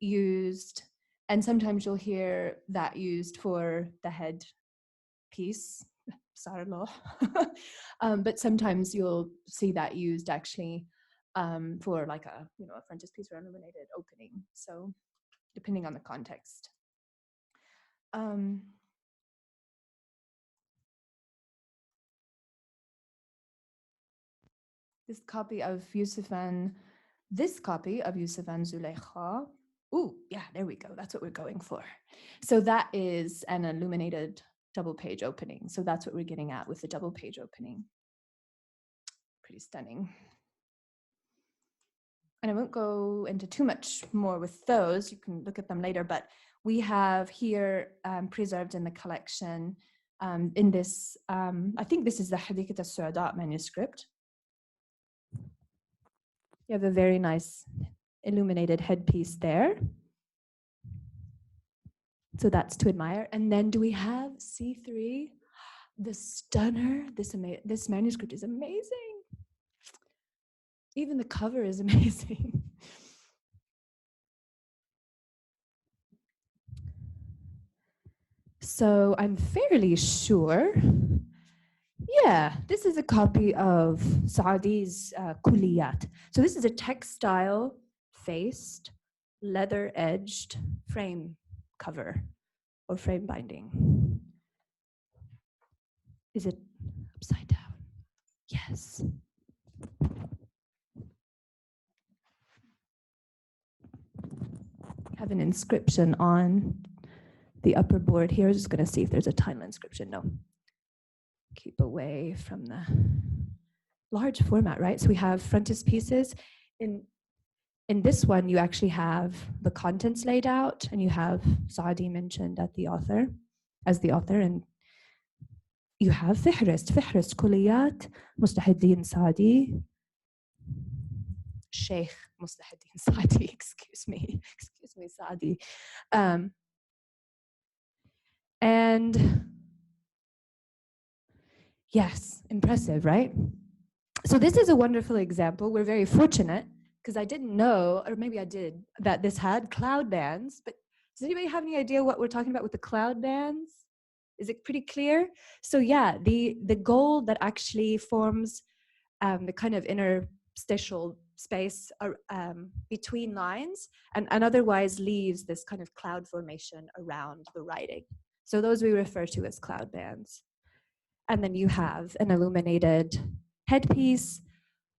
used, and sometimes you'll hear that used for the head piece, sarloh. But sometimes you'll see that used actually for like a frontispiece or illuminated opening. So depending on the context. This copy of Yusufan Zulaykha. Ooh, yeah, there we go. That's what we're going for. So that is an illuminated double page opening. So that's what we're getting at with the double page opening. Pretty stunning. And I won't go into too much more with those. You can look at them later, but we have here preserved in the collection in this, I think this is the Hadikat al-Su'ada manuscript. You have a very nice illuminated headpiece there. So that's to admire. And then do we have C3? The stunner. This manuscript is amazing. Even the cover is amazing. So I'm fairly sure, yeah, this is a copy of Saadi's Kulliyat. So this is a textile faced, leather edged frame cover or frame binding. Is it upside down? Yes. Have an inscription on the upper board here. I'm just going to see if there's a title inscription. No. Keep away from the large format, right? So we have frontispieces. In this one, you actually have the contents laid out, and you have Saadi mentioned as the author, and you have فهرست كليات مصلح الدين سعدي Sheikh مصلح الدين سعدي excuse me سعدي and yes, impressive, right? So this is a wonderful example. We're very fortunate because I didn't know, or maybe I did, that this had cloud bands. But does anybody have any idea what we're talking about with the cloud bands? Is it pretty clear? So yeah, the gold that actually forms the kind of interstitial space between lines and otherwise leaves this kind of cloud formation around the writing. So those we refer to as cloud bands. And then you have an illuminated headpiece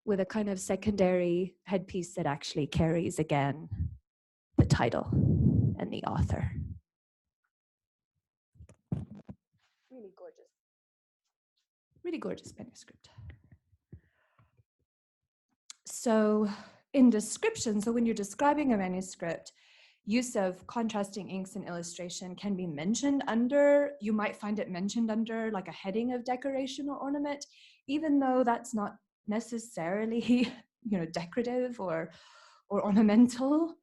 with a kind of secondary headpiece that actually carries, again, the title and the author. Really gorgeous manuscript. So in description, so when you're describing a manuscript, use of contrasting inks and illustration can be mentioned under, you might find it mentioned under like a heading of decoration or ornament, even though that's not necessarily, decorative or ornamental.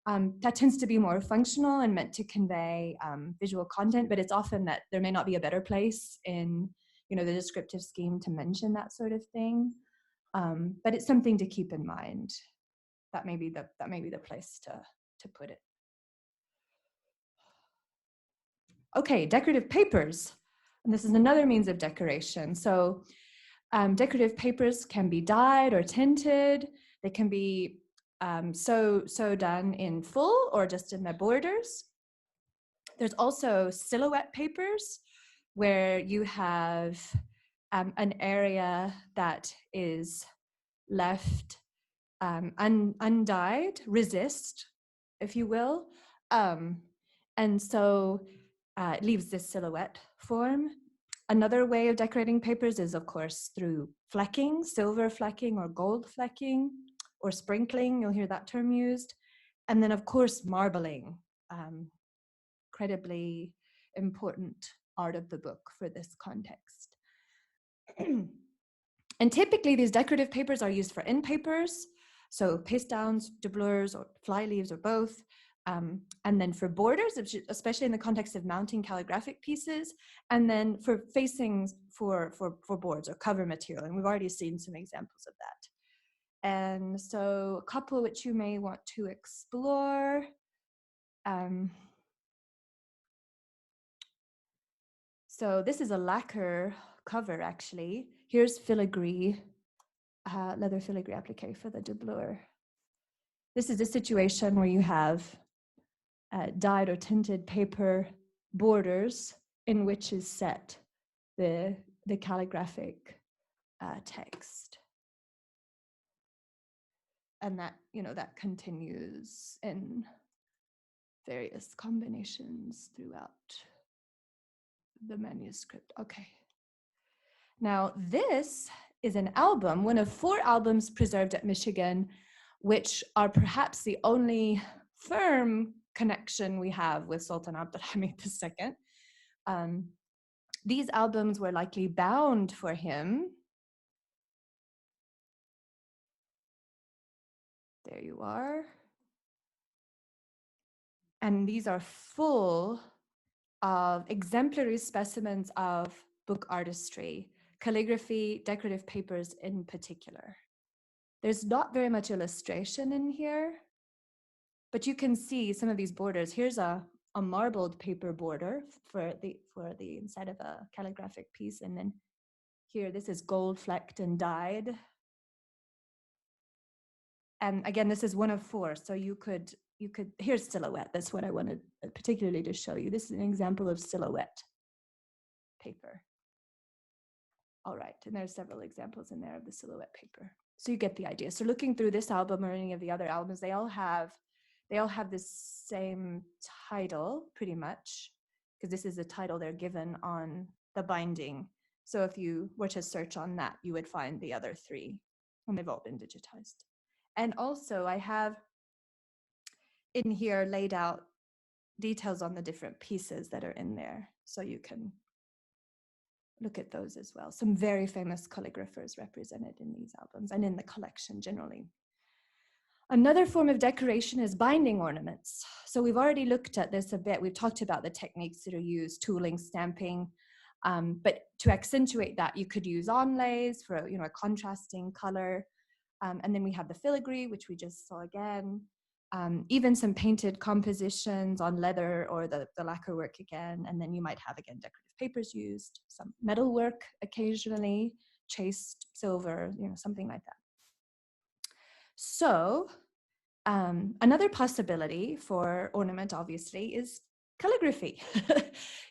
That tends to be more functional and meant to convey visual content, but it's often that there may not be a better place in, the descriptive scheme to mention that sort of thing. But it's something to keep in mind. That may be the place to put it. Okay, decorative papers. And this is another means of decoration. So decorative papers can be dyed or tinted. They can be so done in full or just in the borders. There's also silhouette papers where you have an area that is left undyed, resist, if you will. And so it leaves this silhouette form. Another way of decorating papers is, of course, through flecking, silver flecking or gold flecking, or sprinkling, you'll hear that term used. And then, of course, marbling, incredibly important art of the book for this context. And typically, these decorative papers are used for end papers, so paste downs, doublures, or fly leaves, or both. And then for borders, especially in the context of mounting calligraphic pieces, and then for facings for boards or cover material. And we've already seen some examples of that. And so a couple which you may want to explore. So this is a lacquer cover, actually. Here's filigree, leather filigree applique for the doublure. This is a situation where you have dyed or tinted paper borders in which is set the calligraphic text. And that, that continues in various combinations throughout the manuscript. Okay. Now, this is an album, one of 4 albums preserved at Michigan, which are perhaps the only firm connection we have with Sultan Abdulhamid II. These albums were likely bound for him. There you are. And these are full of exemplary specimens of book artistry, calligraphy, decorative papers in particular. There's not very much illustration in here, but you can see some of these borders. Here's a marbled paper border for the inside of a calligraphic piece, and then here this is gold flecked and dyed. And again, this is one of 4, so you could here's silhouette. That's what I wanted particularly to show you. This is an example of silhouette paper. All right, and there's several examples in there of the silhouette paper. So you get the idea. So looking through this album or any of the other albums, they all have this same title pretty much, because this is the title they're given on the binding. So if you were to search on that, you would find the other 3, and they've all been digitized. And also I have in here laid out details on the different pieces that are in there, so you can look at those as well. Some very famous calligraphers represented in these albums and in the collection generally. Another form of decoration is binding ornaments. So we've already looked at this a bit. We've talked about the techniques that are used, tooling, stamping, but to accentuate that, you could use onlays for a contrasting color. And then we have the filigree, which we just saw again. Even some painted compositions on leather or the lacquer work again. And then you might have, again, decorative papers used, some metal work occasionally, chased silver, something like that. So another possibility for ornament, obviously, is calligraphy,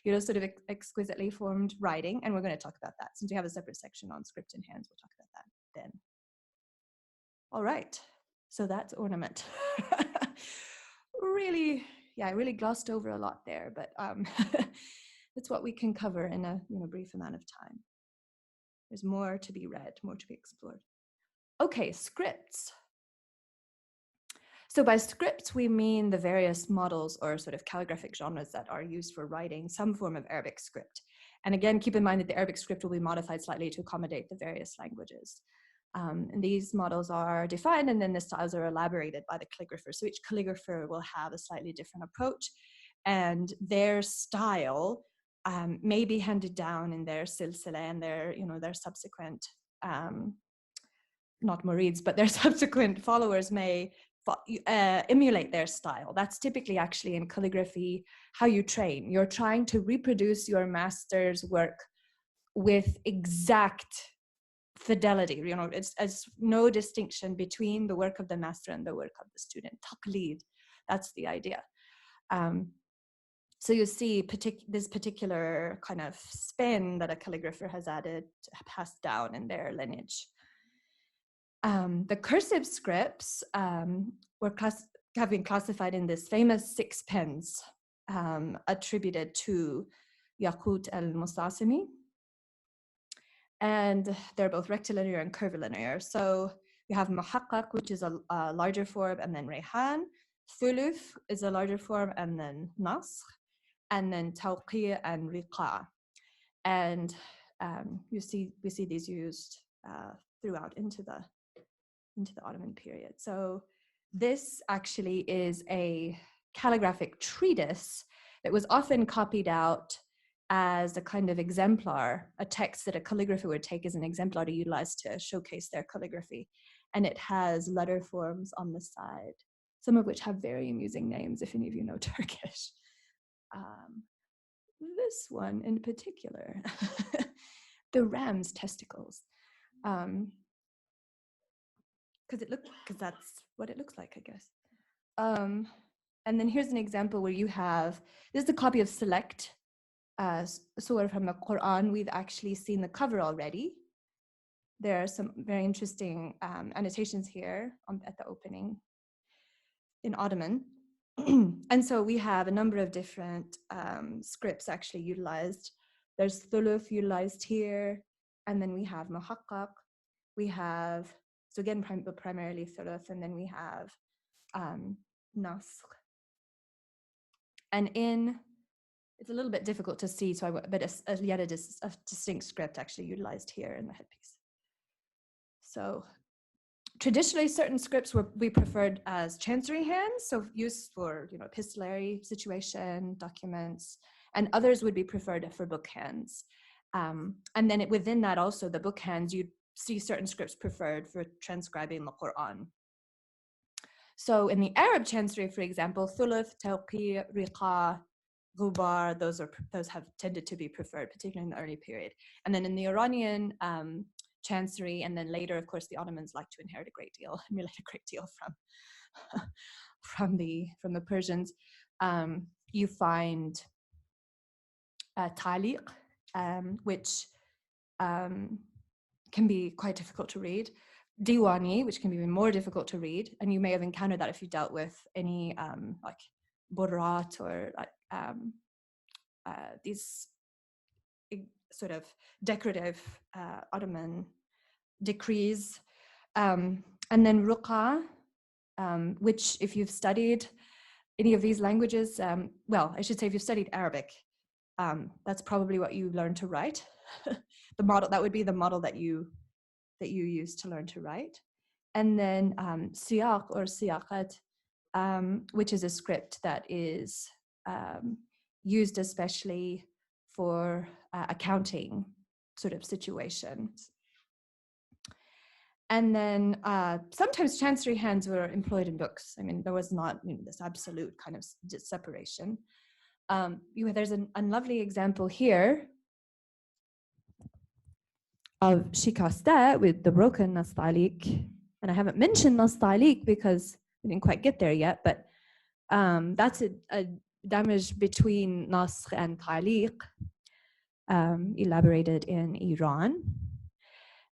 sort of exquisitely formed writing. And we're going to talk about that. Since we have a separate section on script and hands, we'll talk about that then. All right, so that's ornament. Really glossed over a lot there, but that's what we can cover in a brief amount of time. There's more to be read, more to be explored. Okay, scripts. So by scripts, we mean the various models or sort of calligraphic genres that are used for writing some form of Arabic script. And again, keep in mind that the Arabic script will be modified slightly to accommodate the various languages. And these models are defined, and then the styles are elaborated by the calligrapher. So each calligrapher will have a slightly different approach, and their style may be handed down in their silsila and their subsequent, not murids, but their subsequent followers may emulate their style. That's typically actually in calligraphy how you train. You're trying to reproduce your master's work with exact fidelity. It's no distinction between the work of the master and the work of the student. Taqlid, that's the idea. So you see this particular kind of spin that a calligrapher has added, passed down in their lineage. The cursive scripts have been classified in this famous 6 pens attributed to Yaqut al-Mustasimi. And they're both rectilinear and curvilinear. So you have muhaqqaq, which is a larger form, and then rayhan. Thuluth is a larger form, and then nasr, and then tawqi' and riqa'. And we see these used throughout into the Ottoman period. So this actually is a calligraphic treatise that was often copied out as a kind of exemplar, a text that a calligrapher would take as an exemplar to utilize to showcase their calligraphy. And it has letter forms on the side, some of which have very amusing names, if any of you know Turkish. This one in particular, the ram's testicles. Because that's what it looks like, I guess. And then here's an example where you have, this is a copy of Select surah from the Quran. We've actually seen the cover already. There are some very interesting annotations here at the opening in Ottoman. And so we have a number of different scripts actually utilized. There's thuluth utilized here, and then we have muhaqqaq. We have, so again, primarily thuluth, and then we have nasr. And it's a little bit difficult to see, but yet it is a distinct script actually utilized here in the headpiece. So traditionally, certain scripts would be preferred as chancery hands, so used for epistolary situation, documents, and others would be preferred for book hands. And then within that also, the book hands, you'd see certain scripts preferred for transcribing the Quran. So in the Arab chancery, for example, thuluth, tawqi', riqa', ghubar, those have tended to be preferred, particularly in the early period. And then in the Iranian chancery, and then later, of course, the Ottomans like to emulate a great deal from the Persians. You find ta'liq, which can be quite difficult to read. Diwani, which can be even more difficult to read, and you may have encountered that if you dealt with any like burrat or these sort of decorative Ottoman decrees. And then ruqa, which if you've studied any of these languages, well, I should say if you've studied Arabic, that's probably what you learn to write. the model, that would be the model that you use to learn to write. And then siyaq or siyaqat, which is a script that is used especially for accounting sort of situations. And then sometimes chancery hands were employed in books. I mean, there was not this absolute kind of separation. There's a lovely example here of shikaste with the broken nastalik. And I haven't mentioned nastalik because we didn't quite get there yet, but that's a damage between nasr and taliq, elaborated in Iran.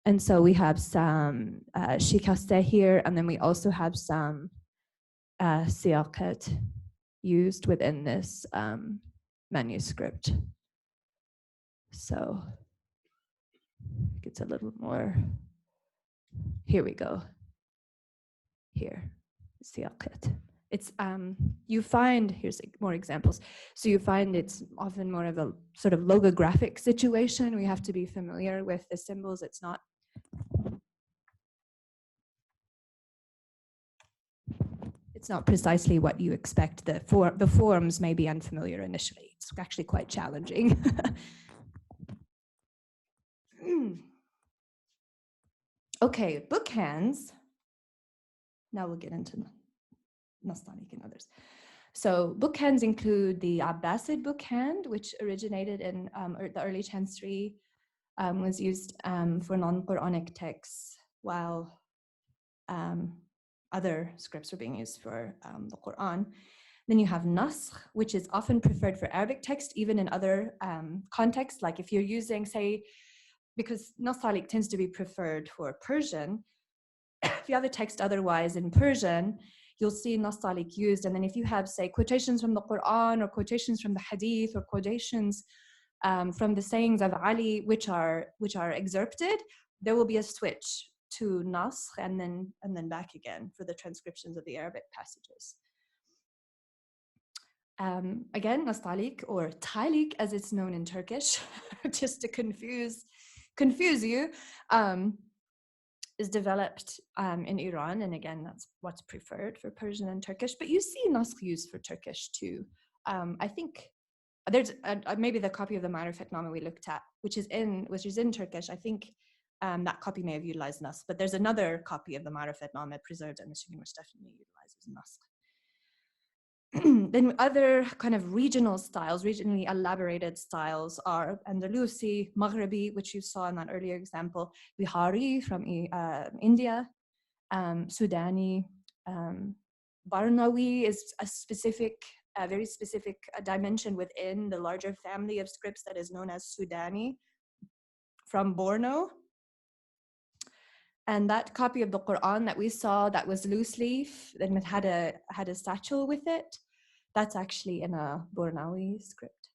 And so we have some shikaste here, and then we also have some siyaqat used within this manuscript. So it gets a little more, here we go. Here, siyaqat. It's, you find, here's more examples. So you find it's often more of a sort of logographic situation. We have to be familiar with the symbols. It's not precisely what you expect. The forms may be unfamiliar initially. It's actually quite challenging. Okay, book hands. Now we'll get into Nastalik and others. So book hands include the Abbasid book hand, which originated in the early chancery, was used for non-Quranic texts, while other scripts were being used for the Quran. Then you have Naskh, which is often preferred for Arabic text, even in other contexts, like if you're using, say, because Nastalik tends to be preferred for Persian, if you have a text otherwise in Persian, you'll see Nastalik used. And then if you have, say, quotations from the Quran or quotations from the Hadith or quotations from the sayings of Ali, which are excerpted, there will be a switch to Naskh and then back again for the transcriptions of the Arabic passages. Again, Nastalik, or Talik as it's known in Turkish, just to confuse you, is developed in Iran, and again, that's what's preferred for Persian and Turkish. But you see Naskh used for Turkish too. I think there's maybe the copy of the Manuscript we looked at, which is in Turkish. I think that copy may have utilized Naskh, but there's another copy of the Manuscript preserved in Michigan which definitely utilizes Naskh. Then other kind of regional styles, regionally elaborated styles are Andalusi, Maghribi, which you saw in that earlier example, Bihari from India, Sudani, Barnawi is a very specific dimension within the larger family of scripts that is known as Sudani from Borno. And that copy of the Quran that we saw that was loose leaf, then it had a satchel with it, that's actually in a Bornawi script.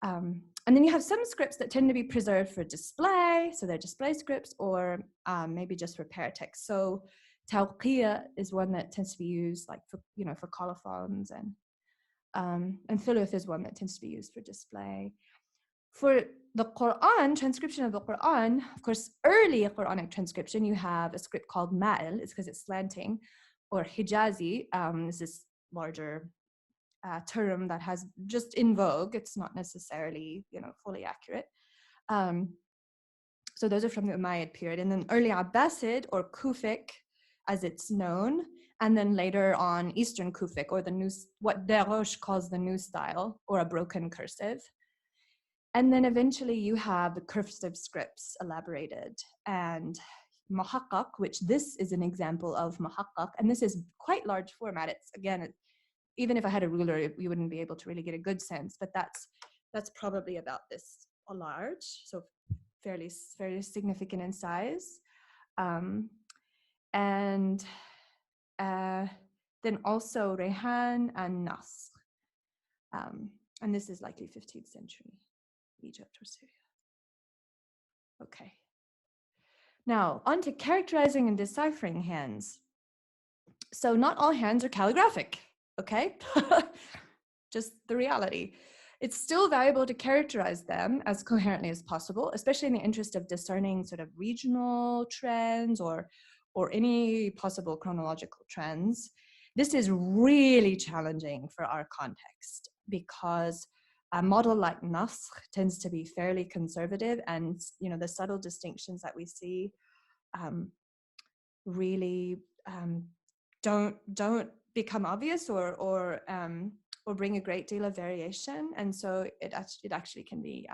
And then you have some scripts that tend to be preserved for display, so they're display scripts, or maybe just for paratext. So Tawqiyya is one that tends to be used like for colophons, and Thuluth is one that tends to be used for display. For the Quran, transcription of the Quran, of course, early Quranic transcription, you have a script called Ma'il, it's because it's slanting, or Hijazi, is this larger term that has just in vogue. It's not necessarily, fully accurate. So those are from the Umayyad period. And then early Abbasid, or Kufic, as it's known, and then later on Eastern Kufic, or the new, what Deroche calls the new style, or a broken cursive. And then eventually you have the cursive scripts elaborated, and Muhaqqaq, which this is an example of Muhaqqaq, and this is quite large format. It's, again, even if I had a ruler, you wouldn't be able to really get a good sense, but that's probably about this large, so fairly significant in size. And then also Rehan and Naskh. And this is likely 15th century Egypt or Syria. Okay. Now, on to characterizing and deciphering hands. So not all hands are calligraphic, okay? Just the reality. it's still valuable to characterize them as coherently as possible, especially in the interest of discerning sort of regional trends or any possible chronological trends. This is really challenging for our context because a model like Nasr tends to be fairly conservative, and the subtle distinctions that we see really don't become obvious or bring a great deal of variation, and so it actually can be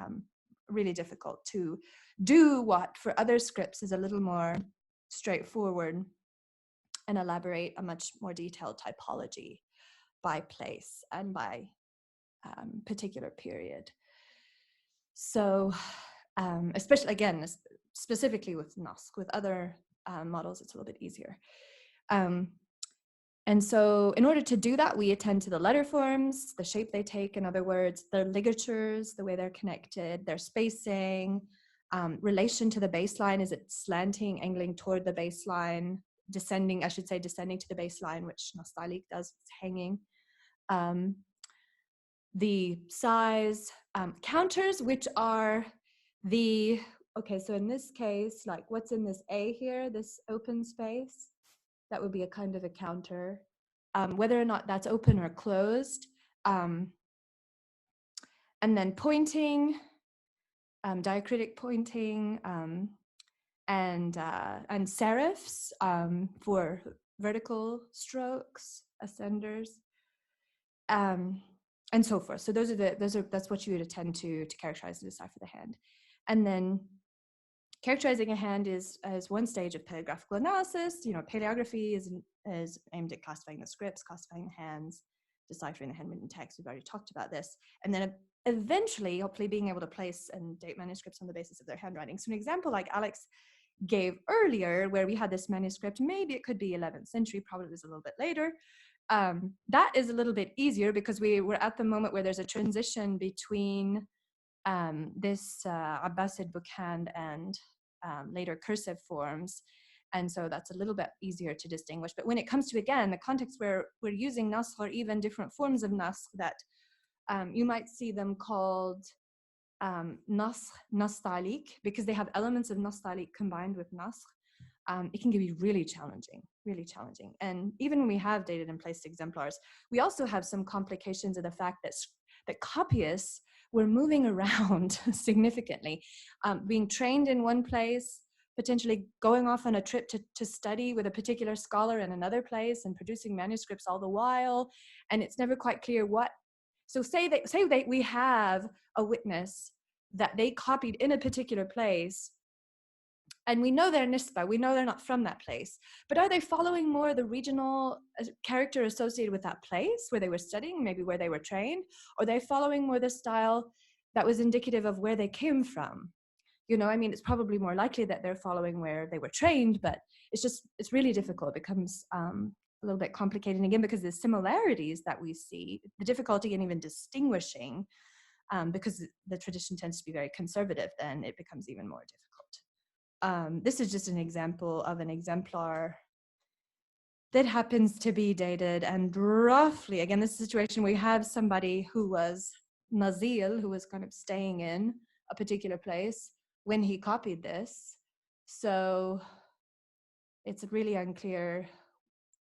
really difficult to do what for other scripts is a little more straightforward and elaborate a much more detailed typology by place and by particular period. So especially again, specifically with Nasr, with other models, it's a little bit easier. And so in order to do that, we attend to the letter forms, the shape they take, in other words, their ligatures, the way they're connected, their spacing, relation to the baseline. Is it slanting, angling toward the baseline, descending, I should say descending to the baseline, which Nastaliq does, it's hanging. The size, counters, which are the, okay, so in this case, like what's in this A here, this open space, that would be a kind of a counter, whether or not that's open or closed. And then pointing, diacritic pointing, and serifs for vertical strokes, ascenders, and so forth. So that's what you would attend to characterize and decipher the hand. And then characterizing a hand is one stage of paleographical analysis. Paleography is aimed at classifying the scripts, classifying the hands, deciphering the handwritten text. We've already talked about this. And then eventually, hopefully, being able to place and date manuscripts on the basis of their handwriting. So an example like Alex gave earlier, where we had this manuscript, maybe it could be 11th century, probably was a little bit later. That is a little bit easier because we were at the moment where there's a transition between this Abbasid bookhand and later cursive forms. And so that's a little bit easier to distinguish. But when it comes to, again, the context where we're using Nasr or even different forms of Nasr that you might see them called Nasr, Nastaliq, because they have elements of Nastaliq combined with Nasr. It can be really challenging, really challenging. And even when we have dated and placed exemplars, we also have some complications of the fact that copyists were moving around significantly, being trained in one place, potentially going off on a trip to study with a particular scholar in another place and producing manuscripts all the while. And it's never quite clear what. So say we have a witness that they copied in a particular place, and we know they're Nisba, we know they're not from that place, but are they following more the regional character associated with that place where they were studying, maybe where they were trained, or are they following more the style that was indicative of where they came from? It's probably more likely that they're following where they were trained, but it's really difficult. It becomes a little bit complicated, again, because the similarities that we see, the difficulty in even distinguishing, because the tradition tends to be very conservative, then it becomes even more difficult. This is just an example of an exemplar that happens to be dated, and roughly, again, this is a situation where we have somebody who was Nazil, who was kind of staying in a particular place when he copied this. So it's really unclear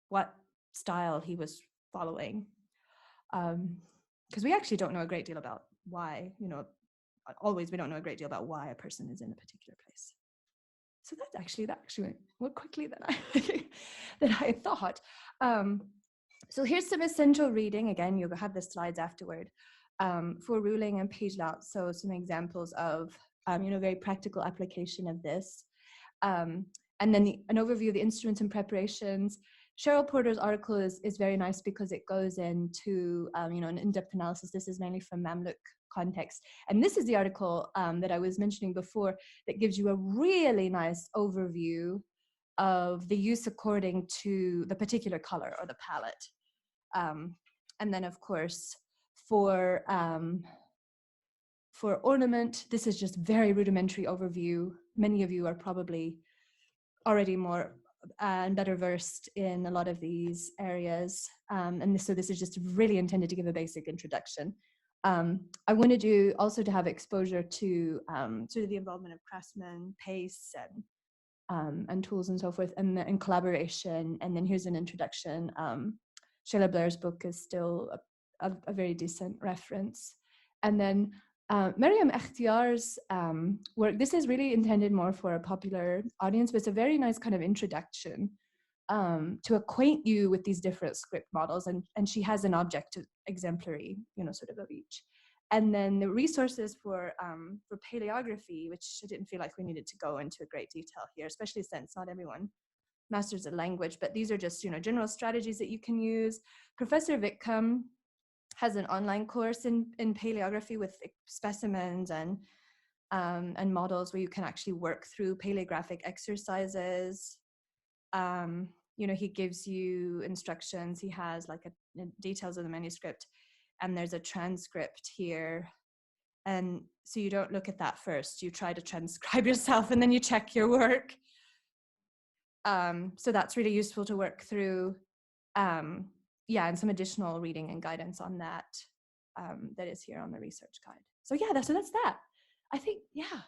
what style he was following, because we actually don't know a great deal about why, we don't know a great deal about why a person is in a particular place. So that actually went more quickly than I thought. So here's some essential reading. Again, you'll have the slides afterward for ruling and page layout. So some examples of very practical application of this, and then an overview of the instruments and preparations. Cheryl Porter's article is very nice because it goes into an in-depth analysis. This is mainly from Mamluk context, and this is the article that I was mentioning before that gives you a really nice overview of the use according to the particular color or the palette. And then, of course, for ornament, this is just very rudimentary overview. Many of you are probably already more and better versed in a lot of these areas, and so this is just really intended to give a basic introduction. I wanted you also to have exposure to sort of the involvement of craftsmen, pace, and tools and so forth, and collaboration. And then here's an introduction. Sheila Blair's book is still a very decent reference. And then Mariam Ekhtiar's work, this is really intended more for a popular audience, but it's a very nice kind of introduction to acquaint you with these different script models. And she has an object exemplary, sort of each. And then the resources for paleography, which I didn't feel like we needed to go into great detail here, especially since not everyone masters a language, but these are just, general strategies that you can use. Professor Whitcomb has an online course in paleography with specimens and models where you can actually work through paleographic exercises. He gives you instructions. He has like details of the manuscript, and there's a transcript here. And so you don't look at that first. You try to transcribe yourself, and then you check your work. So that's really useful to work through. And some additional reading and guidance on that that is here on the research guide. So that's that. I think, yeah.